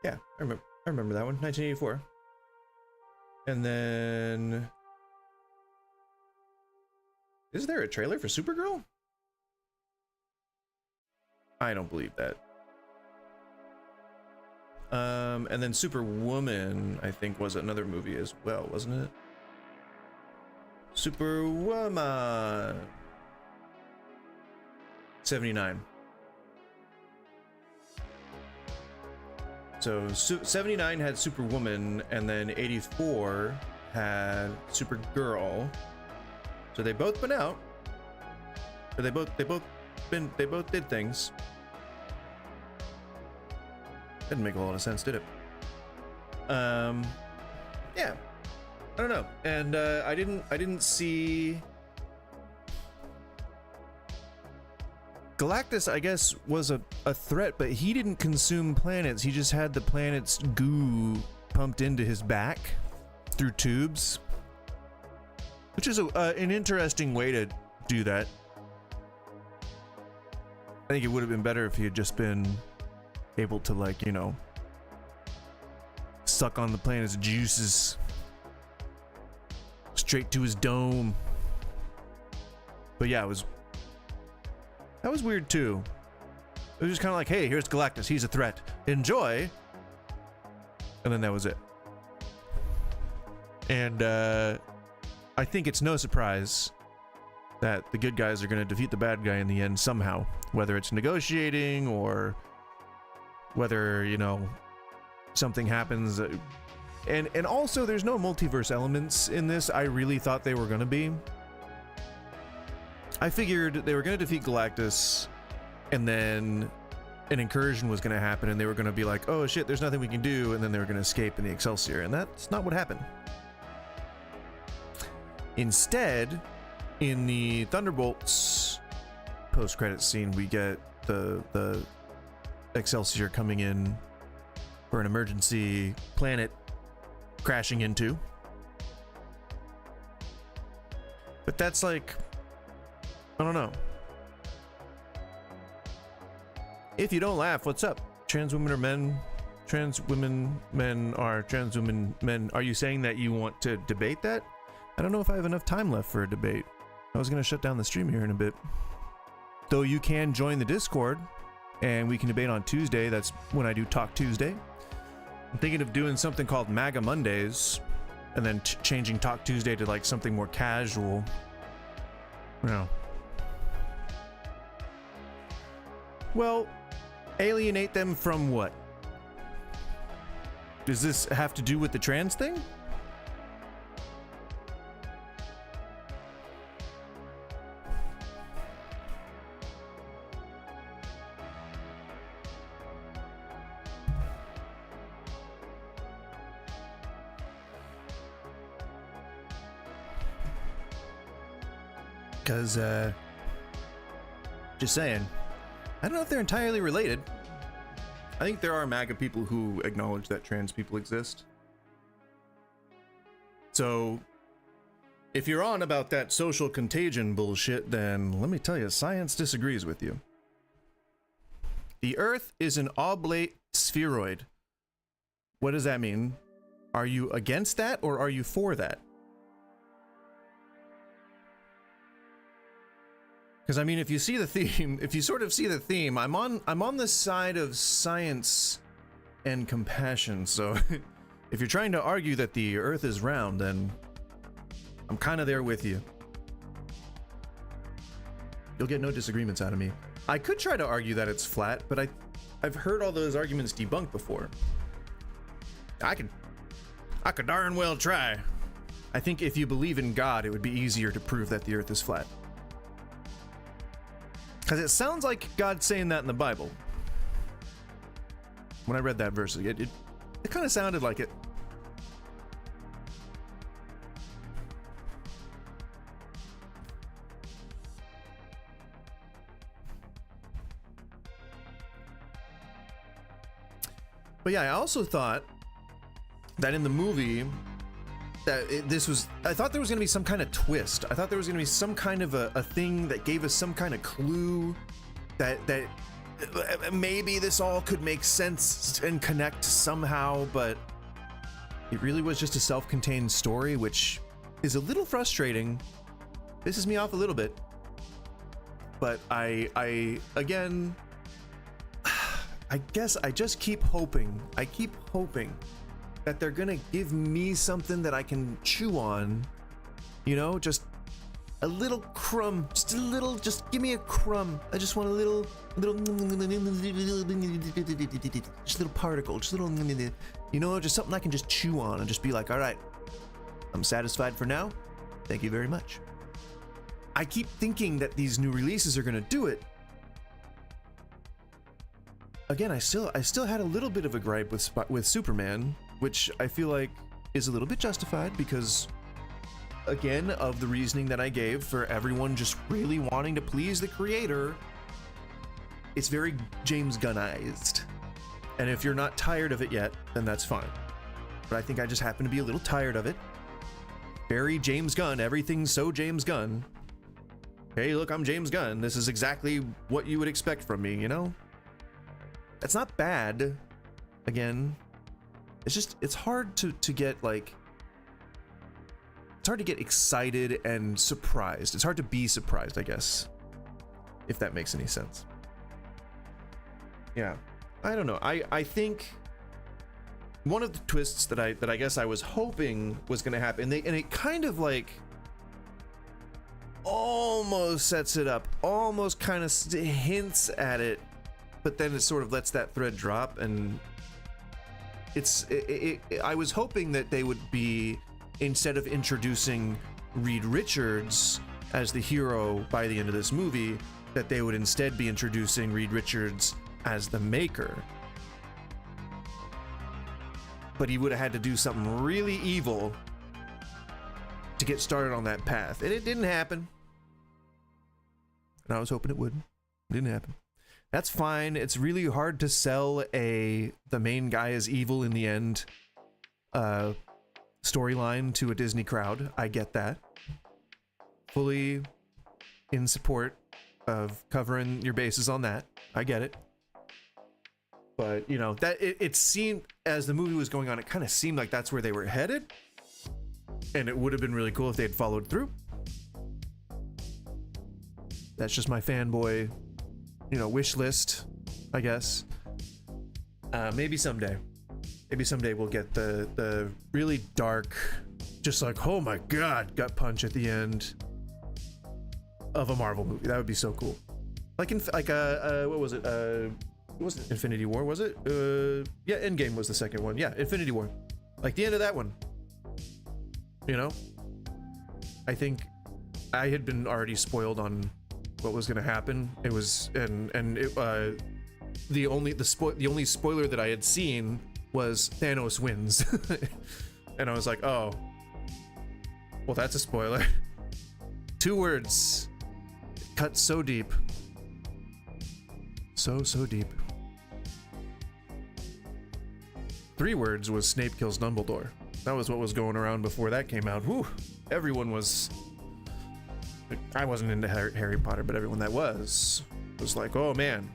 Yeah, I remember that one. 1984. And then is there a trailer for Supergirl? I don't believe that. And then Superwoman, I think, was another movie as well, wasn't it? Superwoman. 79. So 79 had Superwoman, and then 84 had Supergirl. So they both been out. Or they both did things. Didn't make a lot of sense, did it? Yeah. I don't know. And I didn't see Galactus, I guess, was a threat, but he didn't consume planets. He just had the planet's goo pumped into his back through tubes, which is an interesting way to do that. I think it would have been better if he had just been able to, like, you know, suck on the planet's juices straight to his dome. But yeah, that was weird too. It was just kind of like, hey, here's Galactus, he's a threat, enjoy. And then that was it. And I think it's no surprise that the good guys are going to defeat the bad guy in the end somehow, whether it's negotiating or whether, you know, something happens. And also there's no multiverse elements in this. I really thought they were going to be. I figured they were going to defeat Galactus, and then an incursion was going to happen, and they were going to be like, oh shit, there's nothing we can do, and then they were going to escape in the Excelsior, and that's not what happened. Instead, in the Thunderbolts post-credits scene, we get the Excelsior coming in for an emergency planet crashing into. But that's like, I don't know. If you don't laugh, what's up? Trans women are men. Trans women men are trans women men. Are you saying that you want to debate that? I don't know if I have enough time left for a debate. I was going to shut down the stream here in a bit. Though you can join the Discord, and we can debate on Tuesday. That's when I do Talk Tuesday. I'm thinking of doing something called MAGA Mondays, and then changing Talk Tuesday to like something more casual. You know. Well, alienate them from what? Does this have to do with the trans thing? Because, just saying. I don't know if they're entirely related. I think there are MAGA people who acknowledge that trans people exist. So, if you're on about that social contagion bullshit, then let me tell you, science disagrees with you. The Earth is an oblate spheroid. What does that mean? Are you against that, or are you for that? Because I mean, if you see the theme, if you sort of see the theme, I'm on the side of science and compassion. So if you're trying to argue that the Earth is round, then I'm kind of there with you. You'll get no disagreements out of me. I could try to argue that it's flat, but I've heard all those arguments debunked before. I could darn well try. I think if you believe in God, it would be easier to prove that the Earth is flat. Because it sounds like God's saying that in the Bible. When I read that verse, it kind of sounded like it. But yeah, I also thought that in the movie that I thought there was going to be some kind of twist. I thought there was going to be some kind of a thing that gave us some kind of clue that maybe this all could make sense and connect somehow, but it really was just a self-contained story, which is a little frustrating. Pisses me off a little bit. But I again, I guess I just keep hoping. I keep hoping that they're gonna give me something that I can chew on, you know, just a little crumb, just give me a crumb. I just want a little particle, just a little, you know, just something I can just chew on and just be like, all right, I'm satisfied for now. Thank you very much. I keep thinking that these new releases are gonna do it. Again, I still had a little bit of a gripe with Superman, which I feel like is a little bit justified because, again, of the reasoning that I gave for everyone just really wanting to please the creator. It's very James Gunnized. And if you're not tired of it yet, then that's fine. But I think I just happen to be a little tired of it. Very James Gunn, everything's so James Gunn. Hey, look, I'm James Gunn. This is exactly what you would expect from me, you know? That's not bad. Again, it's hard to get like, it's hard to get excited and surprised. It's hard to be surprised, I guess, if that makes any sense. Yeah, I don't know. I think one of the twists that I guess I was hoping was going to happen, and it kind of like almost sets it up, almost kind of hints at it, but then it sort of lets that thread drop, and I was hoping that they would be, instead of introducing Reed Richards as the hero by the end of this movie, that they would instead be introducing Reed Richards as the maker. But he would have had to do something really evil to get started on that path, and it didn't happen. And I was hoping it would. It didn't happen. That's fine. It's really hard to sell the main guy is evil in the end storyline to a Disney crowd. I get that. Fully in support of covering your bases on that. I get it. But, you know, that it seemed, as the movie was going on, it kind of seemed like that's where they were headed. And it would have been really cool if they had followed through. That's just my fanboy, you know, wish list, I guess. Maybe someday we'll get the really dark, just like, oh my god, gut punch at the end of a Marvel movie. That would be so cool. Like what was it? It wasn't Infinity War, was it? Yeah, Endgame was the second one. Yeah, Infinity War. Like the end of that one. You know? I think I had been already spoiled on what was going to happen. It was, the only spoiler that I had seen was Thanos wins. And I was like, oh, well, that's a spoiler. 2 words. Cut so deep. So deep. 3 words was Snape kills Dumbledore. That was what was going around before that came out. Whew. Everyone was... I wasn't into Harry Potter, but everyone that was like, oh man.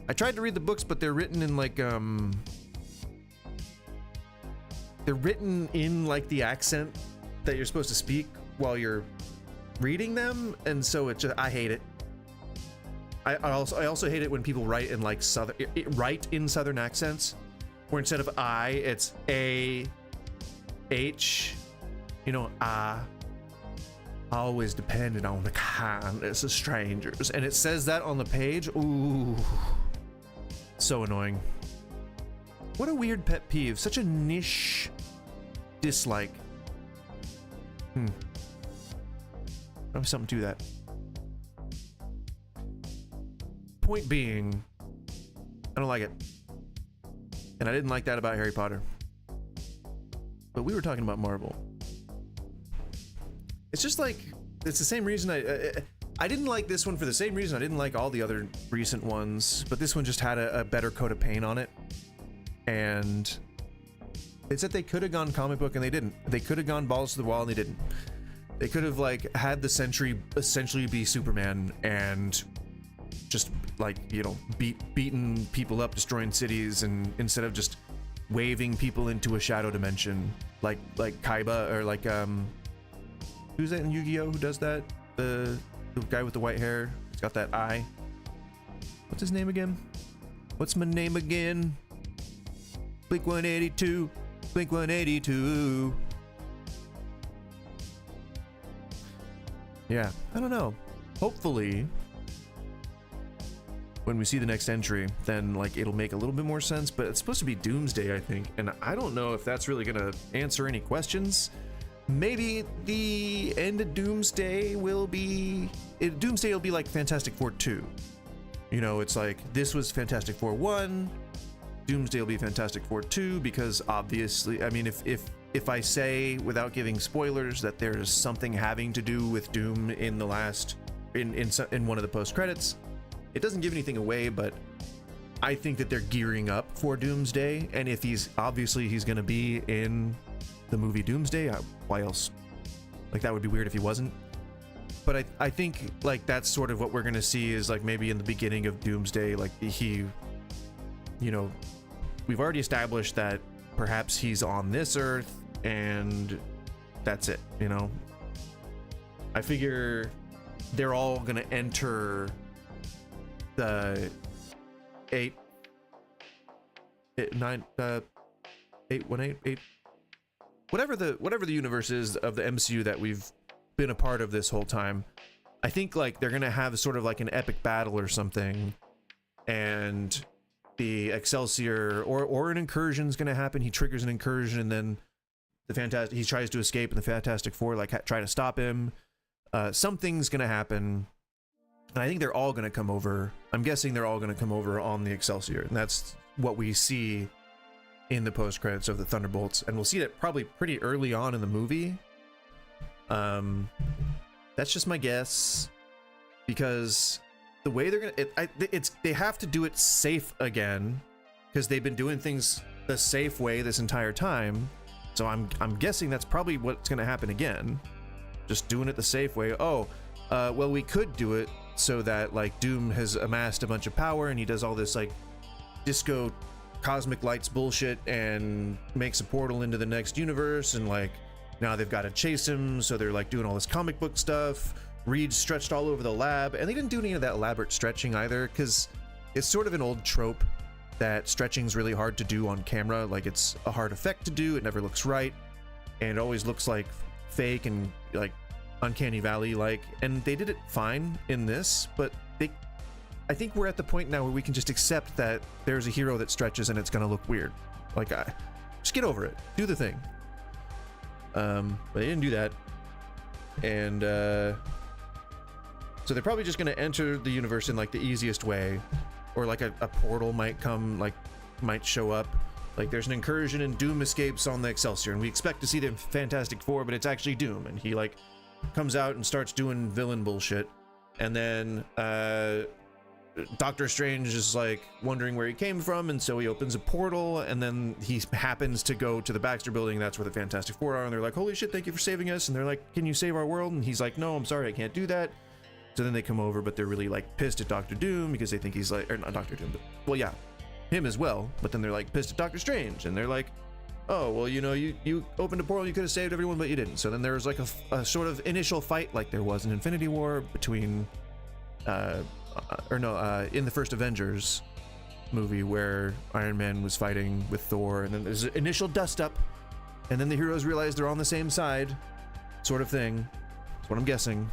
I tried to read the books, but they're written in like, they're written in like the accent that you're supposed to speak while you're reading them, and so I hate it. I also hate it when people write in like write in southern accents, where instead of I, it's A, H, you know, I always depended on the kindness of strangers, and it says that on the page. Ooh, so annoying. What a weird pet peeve. Such a niche dislike. Probably something to that. Point being, I don't like it. And I didn't like that about Harry Potter. But we were talking about Marvel. It's just like, it's the same reason I didn't like this one for the same reason I didn't like all the other recent ones, but this one just had a better coat of paint on it. And it's that they could have gone comic book and they didn't. They could have gone balls to the wall and they didn't. They could have like had the Sentry essentially be Superman and just like, you know, beating people up, destroying cities, and instead of just waving people into a shadow dimension like Kaiba, or like who's that in Yu-Gi-Oh who does that? The guy with the white hair. He's got that eye. What's his name again? What's my name again? Blink 182. Blink 182. Yeah, I don't know. Hopefully, when we see the next entry, then like it'll make a little bit more sense, but it's supposed to be Doomsday, I think, and I don't know if that's really gonna answer any questions. Maybe the end of Doomsday will be... Doomsday will be like Fantastic Four 2. You know, it's like, this was Fantastic Four 1, Doomsday will be Fantastic Four 2, because obviously, I mean, if I say, without giving spoilers, that there's something having to do with Doom in the last... in one of the post-credits, it doesn't give anything away, but I think that they're gearing up for Doomsday, and if he's gonna be in the movie Doomsday, why else? Like, that would be weird if he wasn't. But I think like that's sort of what we're gonna see, is like maybe in the beginning of Doomsday, like he, you know, we've already established that perhaps he's on this Earth and that's it, you know. I figure they're all gonna enter the 818 whatever the universe is of the MCU that we've been a part of this whole time. I think like they're gonna have sort of like an epic battle or something, and the Excelsior or an incursion is gonna happen. He triggers an incursion, and then he tries to escape, and the Fantastic Four like try to stop him. Something's gonna happen, and I think they're all gonna come over. I'm guessing they're all gonna come over on the Excelsior, and that's what we see in the post credits of the Thunderbolts, and we'll see that probably pretty early on in the movie. That's just my guess, because the way they're gonna they have to do it safe again, because they've been doing things the safe way this entire time. So I'm guessing that's probably what's gonna happen again, just doing it the safe way. Well, we could do it so that like Doom has amassed a bunch of power and he does all this like disco cosmic lights bullshit and makes a portal into the next universe, and like now they've got to chase him, so they're like doing all this comic book stuff. Reed's stretched all over the lab, and they didn't do any of that elaborate stretching either, because it's sort of an old trope that stretching's really hard to do on camera. Like, it's a hard effect to do, it never looks right, and it always looks like fake and like uncanny valley like, and they did it fine in this, but I think we're at the point now where we can just accept that there's a hero that stretches and it's gonna look weird. Like, just get over it, do the thing. But they didn't do that, and so they're probably just gonna enter the universe in like the easiest way, or like a portal might show up. Like, there's an incursion and Doom escapes on the Excelsior, and we expect to see the Fantastic Four, but it's actually Doom, and he like comes out and starts doing villain bullshit, and then Doctor Strange is like wondering where he came from, and so he opens a portal, and then he happens to go to the Baxter building. That's where the Fantastic Four are, and they're like, holy shit, thank you for saving us. And they're like, can you save our world? And he's like, no, I'm sorry, I can't do that. So then they come over, but they're really like pissed at Doctor Doom, because they think he's like, or not Doctor Doom, but well, yeah, him as well. But then they're like pissed at Doctor Strange, and they're like, oh, well, you know, you opened a portal, you could have saved everyone, but you didn't. So then there was like a sort of initial fight like there was in Infinity War between, in the first Avengers movie where Iron Man was fighting with Thor, and then there's an initial dust up, and then the heroes realize they're on the same side, sort of thing. That's what I'm guessing.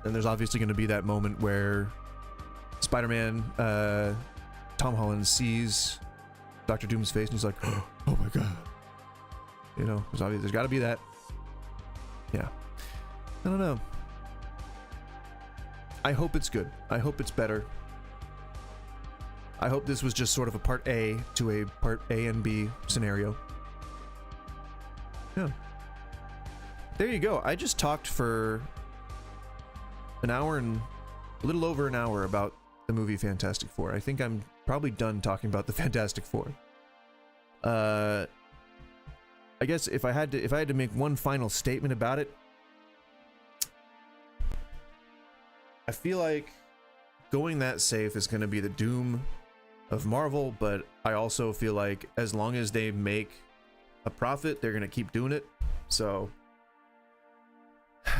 And there's obviously going to be that moment where Spider-Man, Tom Holland sees Dr. Doom's face and he's like, oh my god. You know, there's got to be that. Yeah. I don't know. I hope it's good. I hope it's better. I hope this was just sort of a part A to a part A and B scenario. Yeah. There you go. I just talked for an hour and a little over an hour about the movie Fantastic Four. I think I'm probably done talking about the Fantastic Four. I guess if I had to make one final statement about it, I feel like going that safe is going to be the doom of Marvel, but I also feel like as long as they make a profit, they're going to keep doing it. So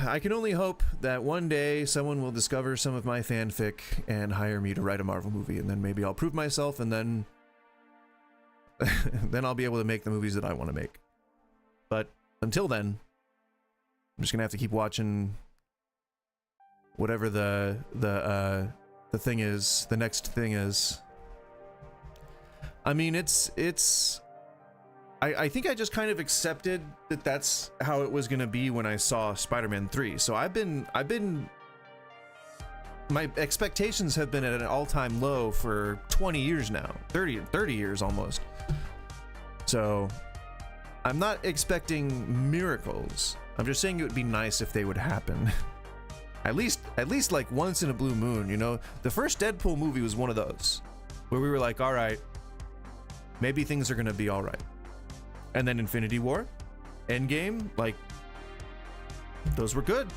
I can only hope that one day someone will discover some of my fanfic and hire me to write a Marvel movie, and then maybe I'll prove myself, and then then I'll be able to make the movies that I want to make. But until then, I'm just going to have to keep watching whatever the thing is, the next thing is. I mean, I think I just kind of accepted that that's how it was going to be when I saw Spider-Man 3. So my expectations have been at an all-time low for 20 years now, 30 years almost. So I'm not expecting miracles. I'm just saying it would be nice if they would happen. At least like once in a blue moon, you know? The first Deadpool movie was one of those where we were like, all right, maybe things are going to be all right. And then Infinity War, Endgame, like, those were good.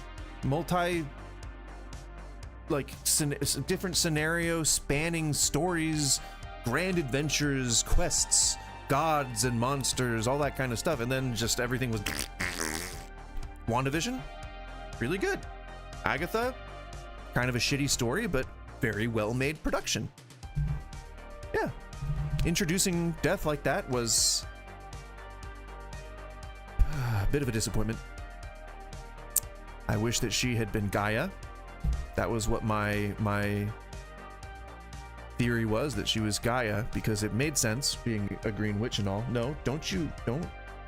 Different scenarios, spanning stories, grand adventures, quests, gods and monsters, all that kind of stuff. And then just everything was WandaVision, really good. Agatha, kind of a shitty story, but very well-made production. Yeah. Introducing death like that was a bit of a disappointment. I wish that she had been Gaia. That was what my theory was, that she was Gaia, because it made sense being a green witch and all. No, don't.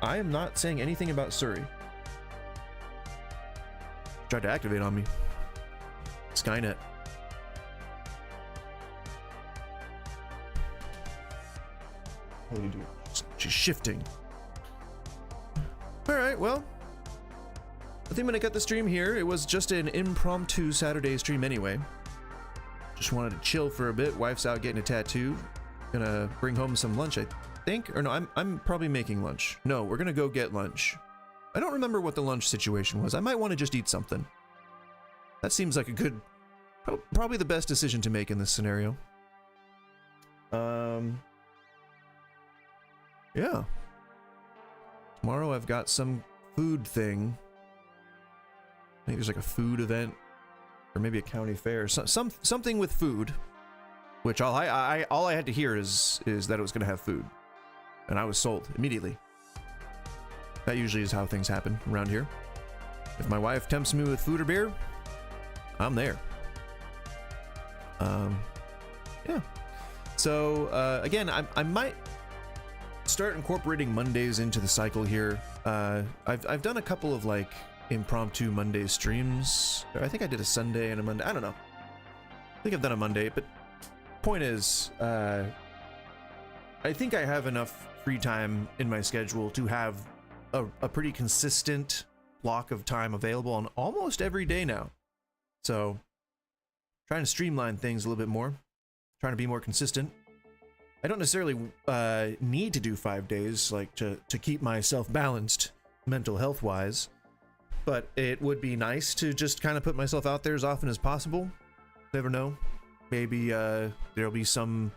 I am not saying anything about Suri. Tried to activate on me. Skynet. What do you do? She's shifting. Alright, well, I think I'm gonna cut the stream here. It was just an impromptu Saturday stream anyway. Just wanted to chill for a bit. Wife's out getting a tattoo. Gonna bring home some lunch, I think. Or no, I'm probably making lunch. No, we're gonna go get lunch. I don't remember what the lunch situation was. I might want to just eat something. That seems like a good, probably the best decision to make in this scenario. Yeah. Tomorrow I've got some food thing. I think there's like a food event, or maybe a county fair, something with food. Which all I had to hear is that it was going to have food, and I was sold immediately. That usually is how things happen around here. If my wife tempts me with food or beer, I'm there. Yeah. So again, I might start incorporating Mondays into the cycle here. I've done a couple of like impromptu Monday streams. I think I did a Sunday and a Monday. I don't know. I think I've done a Monday, but point is, I think I have enough free time in my schedule to have a pretty consistent block of time available on almost every day now. So trying to streamline things a little bit more, trying to be more consistent. I don't necessarily need to do 5 days, like to keep myself balanced mental health wise, but it would be nice to just kind of put myself out there as often as possible. Never know, maybe there'll be some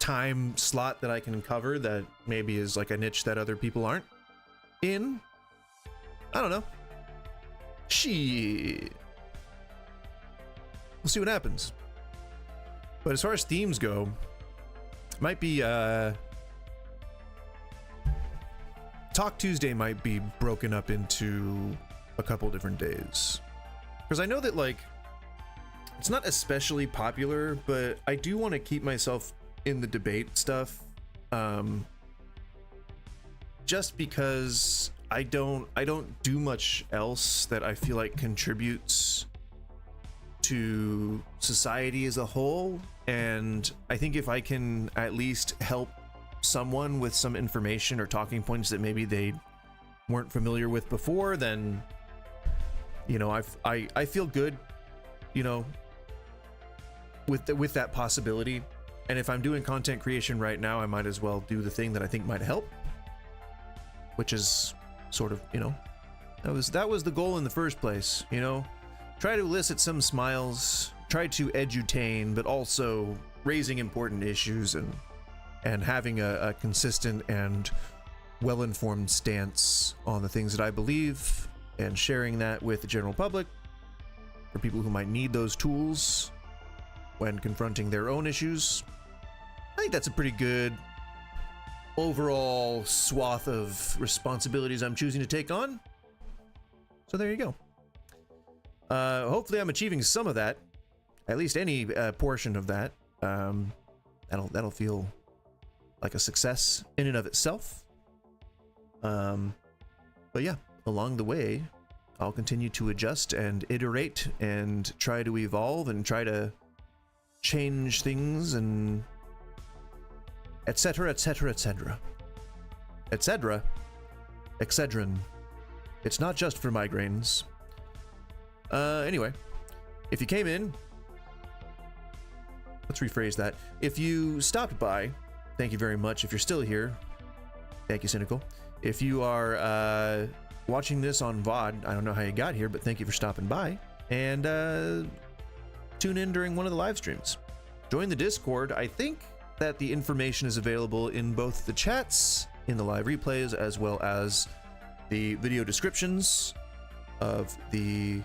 time slot that I can cover that maybe is like a niche that other people aren't in. I don't know. Shit. We'll see what happens. But as far as themes go, it might be Talk Tuesday might be broken up into a couple different days. Because I know that, like, it's not especially popular, but I do want to keep myself in the debate stuff. Just because I don't do much else that I feel like contributes to society as a whole. And I think if I can at least help someone with some information or talking points that maybe they weren't familiar with before, then, you know, I feel good, you know, with that possibility. And if I'm doing content creation right now, I might as well do the thing that I think might help, which is sort of, you know, that was the goal in the first place, you know, try to elicit some smiles, try to edutain, but also raising important issues and having a consistent and well-informed stance on the things that I believe, and sharing that with the general public for people who might need those tools when confronting their own issues. I think that's a pretty good overall swath of responsibilities I'm choosing to take on. So there you go. Hopefully I'm achieving some of that, at least any portion of that. That'll feel like a success in and of itself. But yeah, along the way, I'll continue to adjust and iterate and try to evolve and try to change things and etc, etc, etc, etc, excedrin. It's not just for migraines. Anyway, if you came in, let's rephrase that. If you stopped by, thank you very much. If you're still here, thank you, Cynical. If you are watching this on VOD, I don't know how you got here, but thank you for stopping by. And tune in during one of the live streams. Join the Discord. I think that the information is available in both the chats, in the live replays, as well as the video descriptions of the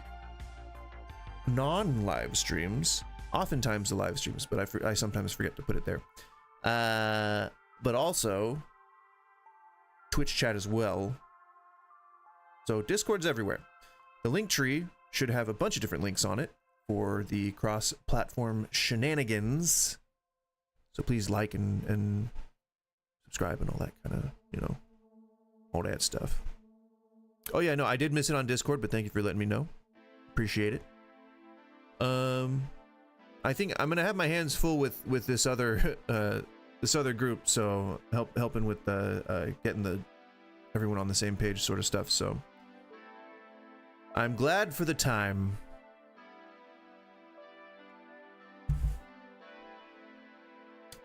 non-live streams. Oftentimes the live streams, but I sometimes forget to put it there. But also Twitch chat as well. So Discord's everywhere. The link tree should have a bunch of different links on it for the cross-platform shenanigans. So please like and subscribe and all that kind of, you know, all that stuff. Oh yeah, no, I did miss it on Discord, but thank you for letting me know. Appreciate it. I think I'm gonna have my hands full with this other group, so helping with getting everyone on the same page sort of stuff. So I'm glad for the time.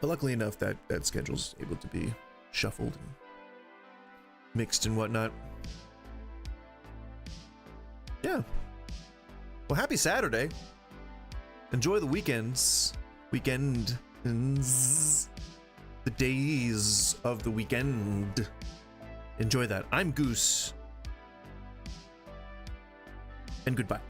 But luckily enough that schedule's able to be shuffled and mixed and whatnot. Yeah. Well, happy Saturday. Enjoy the weekends. The days of the weekend. Enjoy that. I'm Goose. And goodbye.